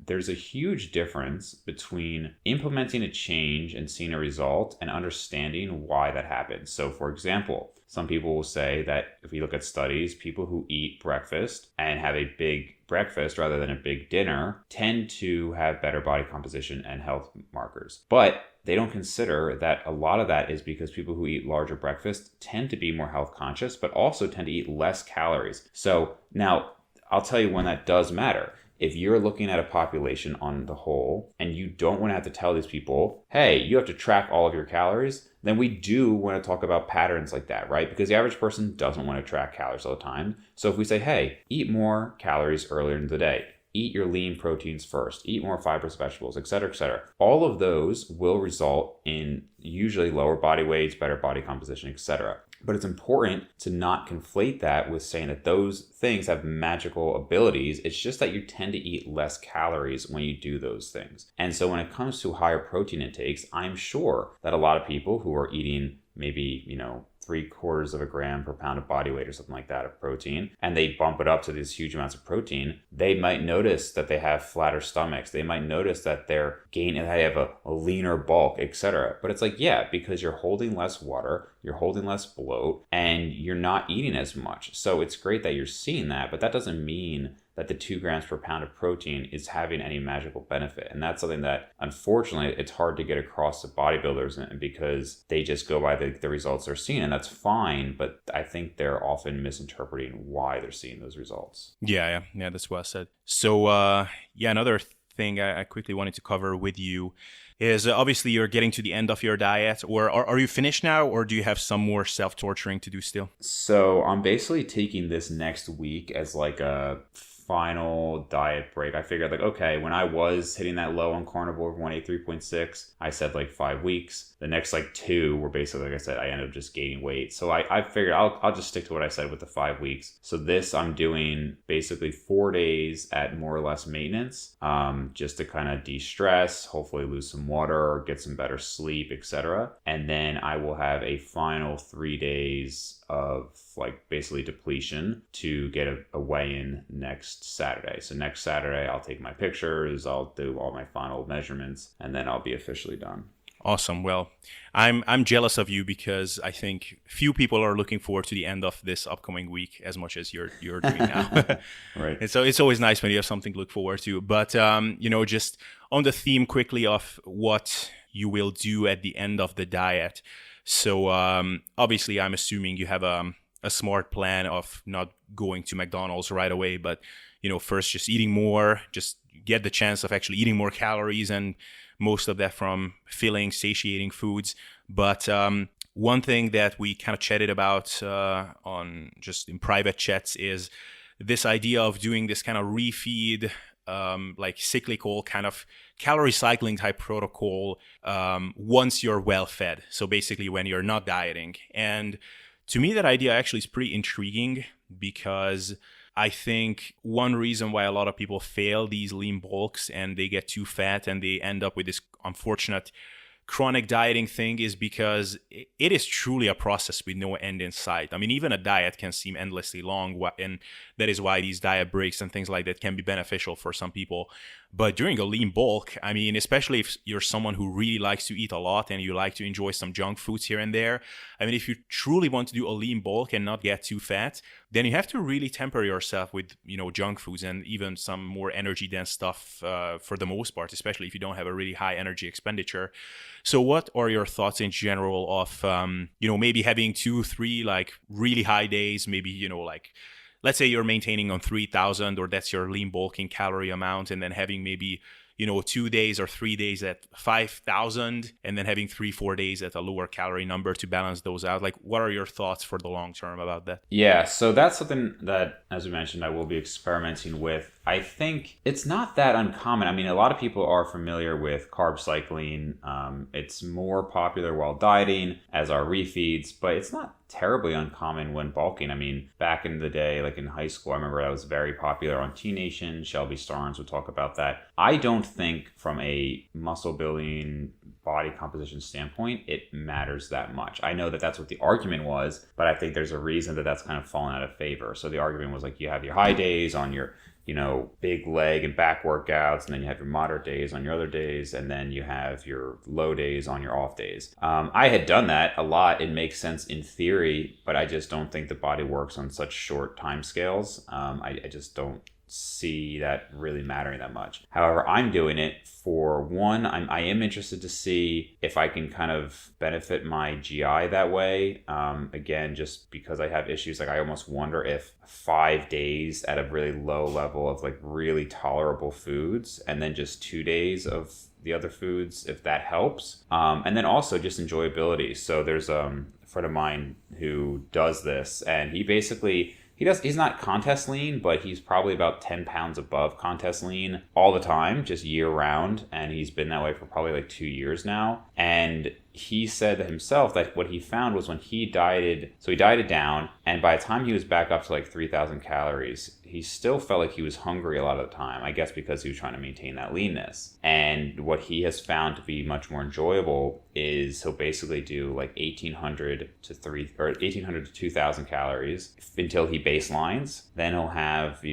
there's a huge difference between implementing a change and seeing a result and understanding why that happens. So, for example, some people will say that if we look at studies, people who eat breakfast and have a big breakfast rather than a big dinner tend to have better body composition and health markers. But they don't consider that a lot of that is because people who eat larger breakfasts tend to be more health conscious, but also tend to eat less calories. So now I'll tell you when that does matter. If you're looking at a population on the whole and you don't want to have to tell these people, hey, you have to track all of your calories, then we do want to talk about patterns like that, right? Because the average person doesn't want to track calories all the time. So if we say, hey, eat more calories earlier in the day, eat your lean proteins first, eat more fibrous vegetables, et cetera, all of those will result in usually lower body weights, better body composition, et cetera. But it's important to not conflate that with saying that those things have magical abilities. It's just that you tend to eat less calories when you do those things. And so when it comes to higher protein intakes, I'm sure that a lot of people who are eating maybe, 3/4 gram per pound of body weight or something like that of protein, and they bump it up to these huge amounts of protein, they might notice that they have flatter stomachs. They might notice that they have a leaner bulk, etc. But it's like, yeah, because you're holding less water, you're holding less bloat, and you're not eating as much. So it's great that you're seeing that, but that doesn't mean that the 2 grams per pound of protein is having any magical benefit. And that's something that, unfortunately, it's hard to get across to bodybuilders because they just go by the results they're seeing. And that's fine, but I think they're often misinterpreting why they're seeing those results. Yeah, that's well said. So, another thing I quickly wanted to cover with you is obviously you're getting to the end of your diet, or are you finished now, or do you have some more self-torturing to do still? So I'm basically taking this next week as like a final diet break. I figured like, okay, when I was hitting that low on Carnivore of 183.6, I said like 5 weeks. The next like 2 were basically, like I said, I ended up just gaining weight. So I figured I'll just stick to what I said with the 5 weeks. So this I'm doing basically 4 days at more or less maintenance, just to kind of de-stress, hopefully lose some water, get some better sleep, etc. And then I will have a final 3 days of like basically depletion to get a weigh-in next Saturday. So next Saturday I'll take my pictures, I'll do all my final measurements, and then I'll be officially done. Awesome. Well, I'm jealous of you because I think few people are looking forward to the end of this upcoming week as much as you're doing now. Right. And so it's always nice when you have something to look forward to. But just on the theme quickly of what you will do at the end of the diet. So obviously, I'm assuming you have a smart plan of not going to McDonald's right away, but first just eating more, just get the chance of actually eating more calories, and most of that from filling, satiating foods. But one thing that we kind of chatted about on just in private chats is this idea of doing this kind of refeed, like cyclical kind of calorie cycling type protocol once you're well fed. So basically when you're not dieting. And to me, that idea actually is pretty intriguing because I think one reason why a lot of people fail these lean bulks and they get too fat and they end up with this unfortunate chronic dieting thing is because it is truly a process with no end in sight. I mean, even a diet can seem endlessly long, and that is why these diet breaks and things like that can be beneficial for some people. But during a lean bulk, I mean, especially if you're someone who really likes to eat a lot and you like to enjoy some junk foods here and there, I mean, if you truly want to do a lean bulk and not get too fat, then you have to really temper yourself with, junk foods and even some more energy dense stuff for the most part, especially if you don't have a really high energy expenditure. So what are your thoughts in general of, maybe having 2-3 like really high days, maybe, like, let's say you're maintaining on 3,000 or that's your lean bulking calorie amount, and then having maybe, 2 days or 3 days at 5,000, and then having 3-4 days at a lower calorie number to balance those out. Like, what are your thoughts for the long term about that? Yeah, so that's something that, as we mentioned, I will be experimenting with. I think it's not that uncommon. I mean, a lot of people are familiar with carb cycling. It's more popular while dieting, as are refeeds, but it's not terribly uncommon when bulking. I mean, back in the day, like in high school, I remember that was very popular on T Nation. Shelby Starnes would talk about that. I don't think from a muscle building body composition standpoint, it matters that much. I know that that's what the argument was, but I think there's a reason that that's kind of fallen out of favor. So the argument was like, you have your high days on your big leg and back workouts, and then you have your moderate days on your other days, and then you have your low days on your off days. I had done that a lot. It makes sense in theory, but I just don't think the body works on such short time scales. I just don't see that really mattering that much. However, I'm doing it for one, I am interested to see if I can kind of benefit my GI that way. Again, just because I have issues, like I almost wonder if 5 days at a really low level of like really tolerable foods, and then just 2 days of the other foods, if that helps. And then also just enjoyability. So there's a friend of mine who does this, and he basically he's not contest lean, but he's probably about 10 pounds above contest lean all the time, just year round. And he's been that way for probably like 2 years now. And he said himself that what he found was when he dieted, so he dieted down, and by the time he was back up to like 3,000 calories, he still felt like he was hungry a lot of the time, I guess because he was trying to maintain that leanness. And what he has found to be much more enjoyable is he'll basically do like 1,800 to 2,000 calories until he baselines. Then he'll have,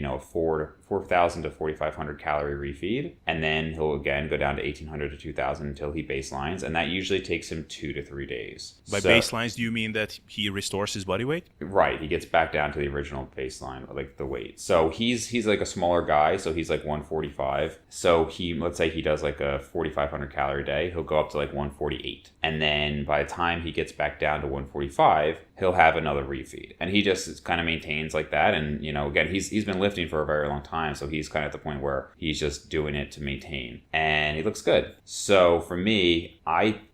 4,000 to 4,500 calorie refeed, and then he'll again go down to 1,800 to 2,000 until he baselines, and that usually takes him 2 to 3 days. By baselines, do you mean that he restores his body weight? Right, he gets back down to the original baseline, like the weight. So he's like a smaller guy, so he's like 145. So let's say he does like a 4,500 calorie day, he'll go up to like 148, and then by the time he gets back down to 145, he'll have another refeed, and he just kind of maintains like that. And again, he's been lifting for a very long time, so he's kind of at the point where he's just doing it to maintain, and he looks good. So for me,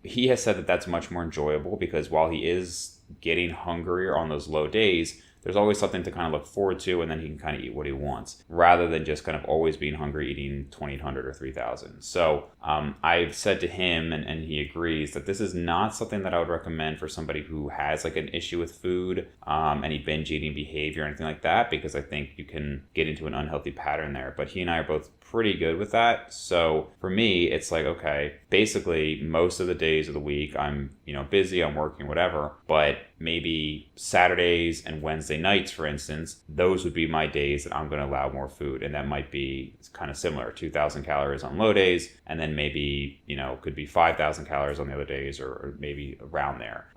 he has said that that's much more enjoyable, because while he is getting hungrier on those low days, there's always something to kind of look forward to, and then he can kind of eat what he wants, rather than just kind of always being hungry eating 2,800 or 3,000. So I've said to him, and he agrees, that this is not something that I would recommend for somebody who has like an issue with food, any binge eating behavior or anything like that, because I think you can get into an unhealthy pattern there. But he and I are both pretty good with that. So for me, it's like, okay, basically most of the days of the week I'm, busy, I'm working, whatever, but maybe Saturdays and Wednesday nights, for instance, those would be my days that I'm going to allow more food. And that might be kind of similar, 2,000 calories on low days, and then maybe, could be 5,000 calories on the other days, or maybe around there.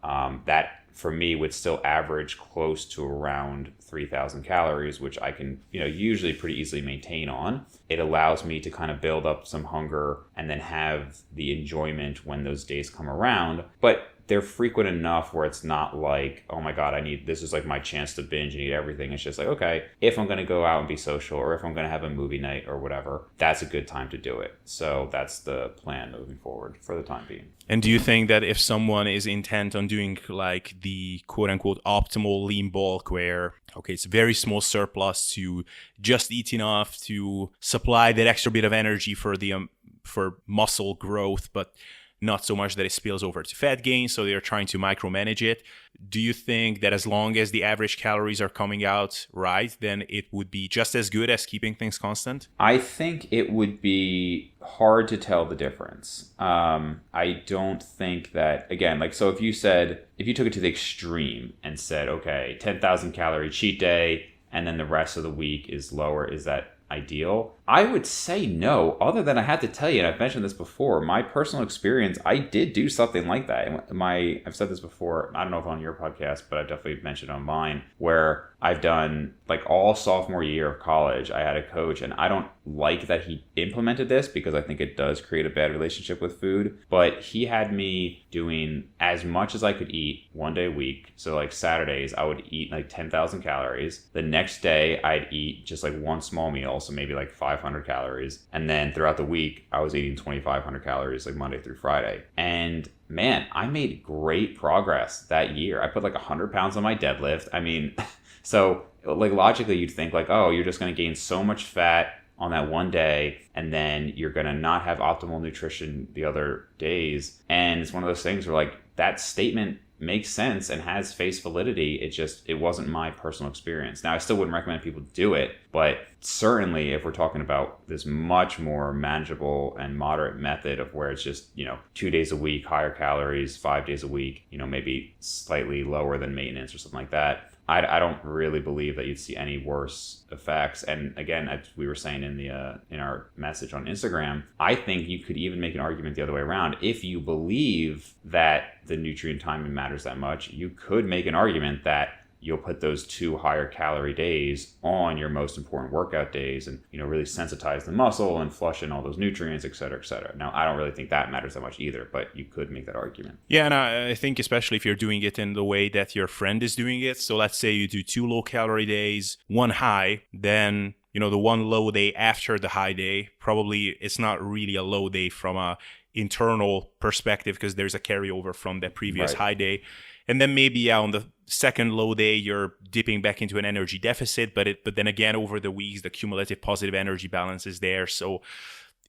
That for me would still average close to around 3,000 calories, which I can, usually pretty easily maintain on. It allows me to kind of build up some hunger and then have the enjoyment when those days come around. But they're frequent enough where it's not like, oh my God, this is like my chance to binge and eat everything. It's just like, okay, if I'm going to go out and be social, or if I'm going to have a movie night or whatever, that's a good time to do it. So that's the plan moving forward for the time being. And do you think that if someone is intent on doing like the quote unquote optimal lean bulk, where, okay, it's a very small surplus to just eat enough to supply that extra bit of energy for the for muscle growth, but not so much that it spills over to fat gain. So they're trying to micromanage it. Do you think that as long as the average calories are coming out right, then it would be just as good as keeping things constant? I think it would be hard to tell the difference. I don't think that, again, like, so if you took it to the extreme and said, okay, 10,000 calorie cheat day, and then the rest of the week is lower, is that ideal? I would say no, other than I had to tell you, and I've mentioned this before, my personal experience, I did do something like that. I've said this before, I don't know if on your podcast, but I've definitely mentioned on mine, where I've done, like, all sophomore year of college, I had a coach, and I don't like that he implemented this because I think it does create a bad relationship with food, but he had me doing as much as I could eat one day a week. So like Saturdays, I would eat like 10,000 calories. The next day, I'd eat just like one small meal, so maybe like 500 calories. And then throughout the week, I was eating 2,500 calories like Monday through Friday. And man, I made great progress that year. I put like 100 pounds on my deadlift. I mean, so like logically you'd think like, oh, you're just going to gain so much fat on that one day, and then you're going to not have optimal nutrition the other days. And it's one of those things where like that statement makes sense and has face validity. It wasn't my personal experience. Now, I still wouldn't recommend people do it, but certainly if we're talking about this much more manageable and moderate method of where it's just, 2 days a week, higher calories, 5 days a week, maybe slightly lower than maintenance or something like that, I don't really believe that you'd see any worse effects. And again, as we were saying in our message on Instagram, I think you could even make an argument the other way around. If you believe that the nutrient timing matters that much, you could make an argument that you'll put those 2 higher calorie days on your most important workout days and, really sensitize the muscle and flush in all those nutrients, et cetera, et cetera. Now, I don't really think that matters that much either, but you could make that argument. Yeah, and I think especially if you're doing it in the way that your friend is doing it. So let's say you do 2 low calorie days, 1 high, then, the 1 low day after the high day, probably it's not really a low day from a internal perspective because there's a carryover from that previous high day. And then maybe on the second low day, you're dipping back into an energy deficit, but then again, over the weeks, the cumulative positive energy balance is there. So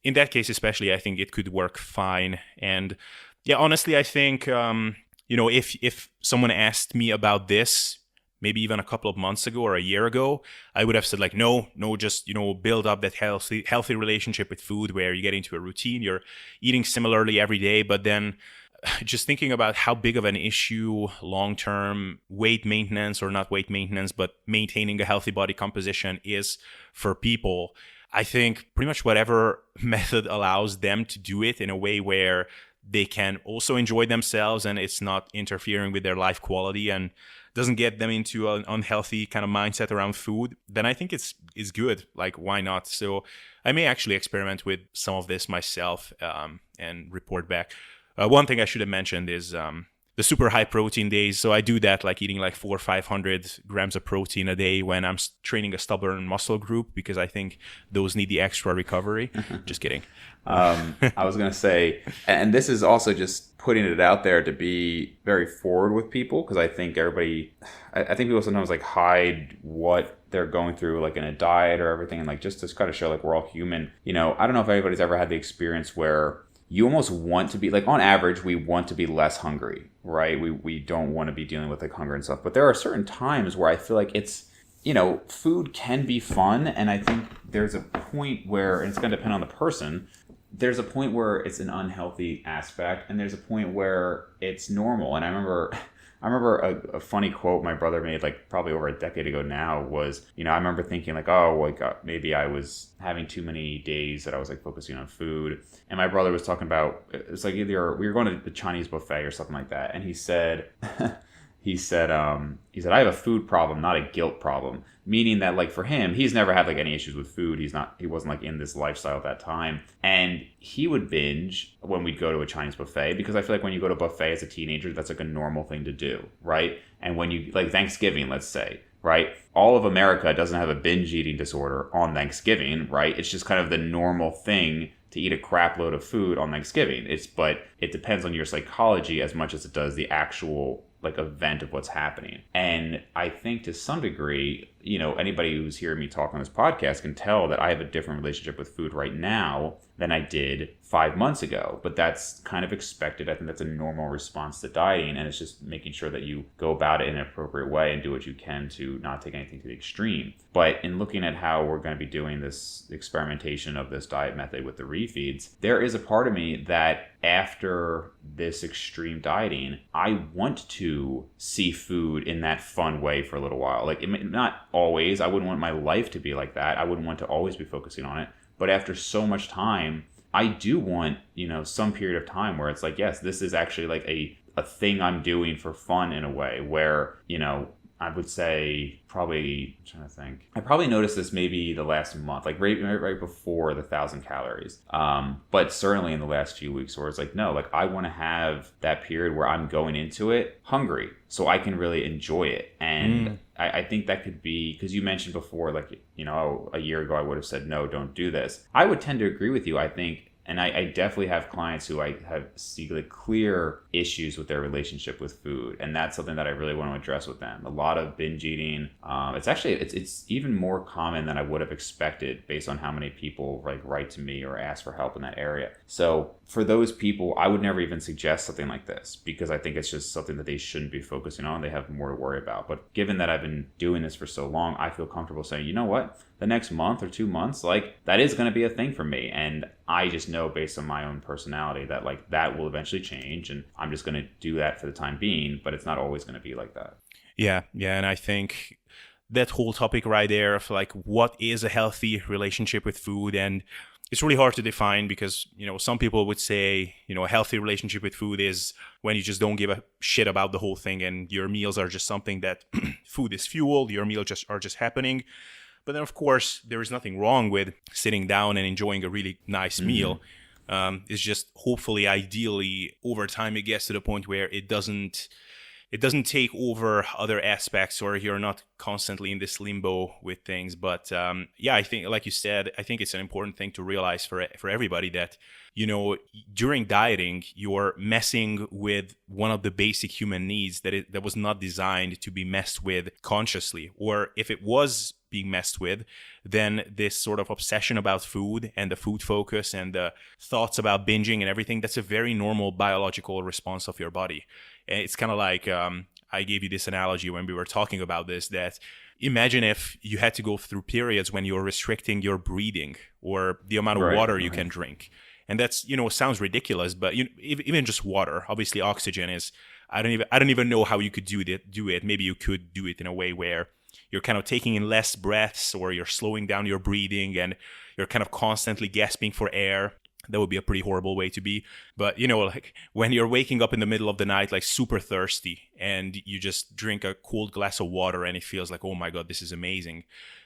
in that case, especially, I think it could work fine. And yeah, honestly, I think, if someone asked me about this, maybe even a couple of months ago or a year ago, I would have said like, no, just, build up that healthy relationship with food where you get into a routine, you're eating similarly every day, but then just thinking about how big of an issue long-term weight maintenance, or not weight maintenance, but maintaining a healthy body composition is for people, I think pretty much whatever method allows them to do it in a way where they can also enjoy themselves and it's not interfering with their life quality and doesn't get them into an unhealthy kind of mindset around food, then I think it's good. Like, why not? So I may actually experiment with some of this myself and report back. One thing I should have mentioned is the super high protein days. So I do that, like eating like 400 or 500 grams of protein a day when I'm training a stubborn muscle group, because I think those need the extra recovery. Just kidding. I was going to say, and this is also just putting it out there to be very forward with people, because I think I think people sometimes like hide what they're going through, like in a diet or everything, and like just to kind of show like we're all human. I don't know if anybody's ever had the experience where you almost want to be, like, on average, we want to be less hungry, right? We don't want to be dealing with like hunger and stuff. But there are certain times where I feel like it's, food can be fun. And I think there's a point where, and it's going to depend on the person, there's a point where it's an unhealthy aspect, and there's a point where it's normal. And I remember a funny quote my brother made, like probably over a decade ago now, was, I remember thinking like, oh, like maybe I was having too many days that I was like focusing on food. And my brother was talking about, it's like either we were going to the Chinese buffet or something like that. And he said, I have a food problem, not a guilt problem. Meaning that, like, for him, he's never had like any issues with food. He wasn't like in this lifestyle at that time. And he would binge when we'd go to a Chinese buffet, because I feel like when you go to a buffet as a teenager, that's like a normal thing to do, right? And when you, like Thanksgiving, let's say, right? All of America doesn't have a binge eating disorder on Thanksgiving, right? It's just kind of the normal thing to eat a crap load of food on Thanksgiving. But it depends on your psychology as much as it does the actual like event of what's happening. And I think to some degree, anybody who's hearing me talk on this podcast can tell that I have a different relationship with food right now than I did 5 months ago. But that's kind of expected. I think that's a normal response to dieting. And it's just making sure that you go about it in an appropriate way and do what you can to not take anything to the extreme. But in looking at how we're going to be doing this experimentation of this diet method with the refeeds, there is a part of me that after this extreme dieting, I want to see food in that fun way for a little while. Like, not always. I wouldn't want my life to be like that. I wouldn't want to always be focusing on it. But after so much time, I do want, some period of time where it's like, yes, this is actually like a thing I'm doing for fun in a way where, I would say probably, I'm trying to think. I probably noticed this maybe the last month, like right before the 1,000 calories. But certainly in the last few weeks where it's like, no, like I want to have that period where I'm going into it hungry so I can really enjoy it. And I think that could be, because you mentioned before, like, a year ago I would have said, no, don't do this. I would tend to agree with you. I think, and I definitely have clients who I have see like clear issues with their relationship with food, and that's something that I really want to address with them. A lot of binge eating. It's even more common than I would have expected based on how many people like write to me or ask for help in that area. So for those people, I would never even suggest something like this because I think it's just something that they shouldn't be focusing on. They have more to worry about. But given that I've been doing this for so long, I feel comfortable saying, you know what? The next month or 2 months, like that is going to be a thing for me. And I just know based on my own personality that like that will eventually change and I'm just going to do that for the time being, but it's not always going to be like that. Yeah. And I think that whole topic right there of like what is a healthy relationship with food, and it's really hard to define because, some people would say, a healthy relationship with food is when you just don't give a shit about the whole thing and your meals are just something that food is fuel, your meals are just happening. But then, of course, there is nothing wrong with sitting down and enjoying a really nice meal. It's just hopefully, ideally, over time, it gets to the point where it doesn't take over other aspects, or you're not constantly in this limbo with things. But I think, like you said, I think it's an important thing to realize for everybody that, during dieting, you're messing with one of the basic human needs that was not designed to be messed with consciously. Or if it was being messed with, then this sort of obsession about food and the food focus and the thoughts about binging and everything, that's a very normal biological response of your body. And it's kind of like, I gave you this analogy when we were talking about this, that imagine if you had to go through periods when you're restricting your breathing or the amount of water you can drink. And that's, sounds ridiculous, but even just water, obviously oxygen is, I don't even know how you could do it. Maybe you could do it in a way where you're kind of taking in less breaths, or you're slowing down your breathing and you're kind of constantly gasping for air. That would be a pretty horrible way to be. But, like when you're waking up in the middle of the night, like super thirsty, and you just drink a cold glass of water and it feels like, oh my God, this is amazing.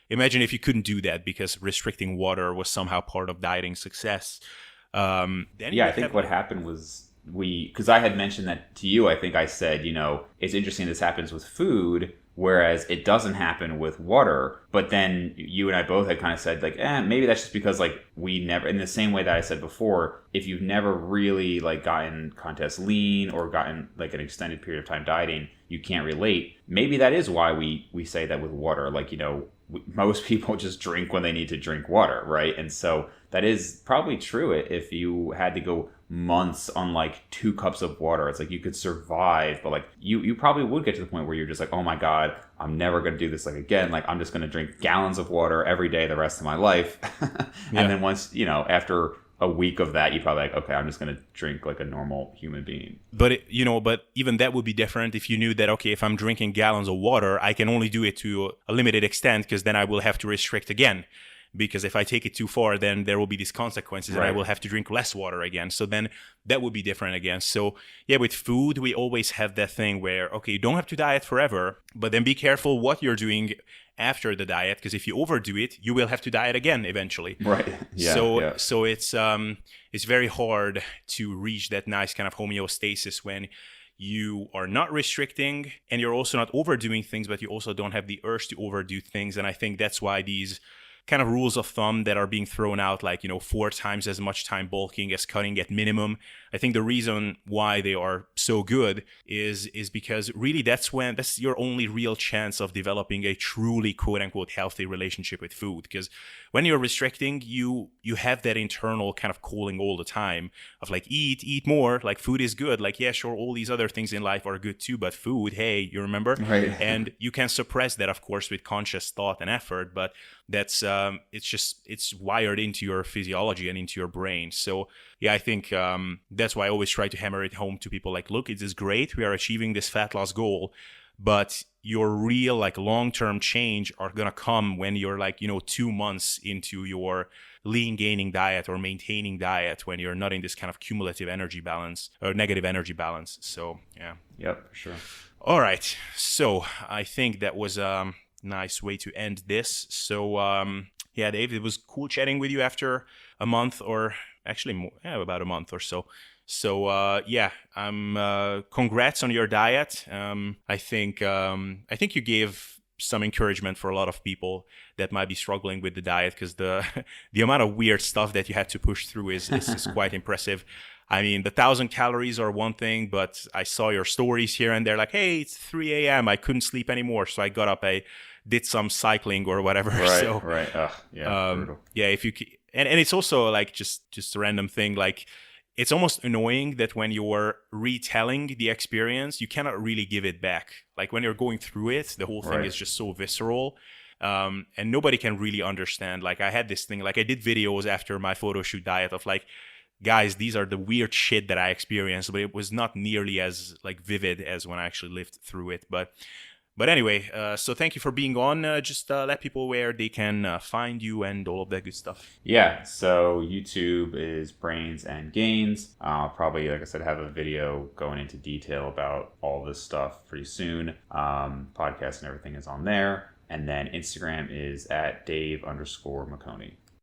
Imagine if you couldn't do that because restricting water was somehow part of dieting success. I think what happened was because I had mentioned that to you, I think I said, it's interesting this happens with food, whereas it doesn't happen with water. But then you and I both had kind of said like, maybe that's just because like we never, in the same way that I said before, if you've never really like gotten contest lean or gotten like an extended period of time dieting, you can't relate. Maybe that is why we say that with water, like, most people just drink when they need to drink water, right? And so that is probably true. If you had to go months on like 2 cups of water, it's like you could survive, but like you probably would get to the point where you're just like, oh my God, I'm never going to do this like again. Like I'm just going to drink gallons of water every day the rest of my life. And then once, after a week of that, you're probably like, okay, I'm just going to drink like a normal human being. But, but even that would be different if you knew that, okay, if I'm drinking gallons of water, I can only do it to a limited extent because then I will have to restrict again. Because if I take it too far, then there will be these consequences and I will have to drink less water again. So then that would be different again. So with food, we always have that thing where, okay, you don't have to diet forever, but then be careful what you're doing after the diet, because if you overdo it, you will have to diet again eventually. Right. Yeah. So it's very hard to reach that nice kind of homeostasis when you are not restricting and you're also not overdoing things, but you also don't have the urge to overdo things. And I think that's why these kind of rules of thumb that are being thrown out, like, 4 times as much time bulking as cutting at minimum. I think the reason why they are so good is because really that's your only real chance of developing a truly quote unquote healthy relationship with food. Because when you're restricting, you have that internal kind of calling all the time of like, eat more, like food is good, like, yeah, sure, all these other things in life are good too, but food, hey, you remember? Right. And you can suppress that, of course, with conscious thought and effort, but that's it's wired into your physiology and into your brain. So yeah, I think that's why I always try to hammer it home to people, like, look, it is great, we are achieving this fat loss goal, but your real like long-term change are gonna come when you're like 2 months into your lean gaining diet or maintaining diet, when you're not in this kind of cumulative energy balance or negative energy balance. So yeah. Yep, for sure. All right, so I think that was a nice way to end this. So yeah, Dave, it was cool chatting with you after a month, or actually more, about a month or so. So yeah, congrats on your diet. I think you gave some encouragement for a lot of people that might be struggling with the diet, because the amount of weird stuff that you had to push through is quite impressive. I mean, the 1,000 calories are one thing, but I saw your stories here and there, like, hey, it's 3 a.m. I couldn't sleep anymore, so I got up, I did some cycling or whatever. Right, so, right. Yeah, brutal. Yeah, if you and it's also like just a random thing, like, it's almost annoying that when you're retelling the experience, you cannot really give it back. Like when you're going through it, the whole thing is just so visceral. And nobody can really understand. Like I had this thing, like I did videos after my photo shoot diet of like, guys, these are the weird shit that I experienced, but it was not nearly as like vivid as when I actually lived through it. But anyway, so thank you for being on. Just let people where they can find you and all of that good stuff. Yeah, so YouTube is Brains and Gains. I'll probably, like I said, have a video going into detail about all this stuff pretty soon. Podcast and everything is on there. And then Instagram is at Dave_Maconi.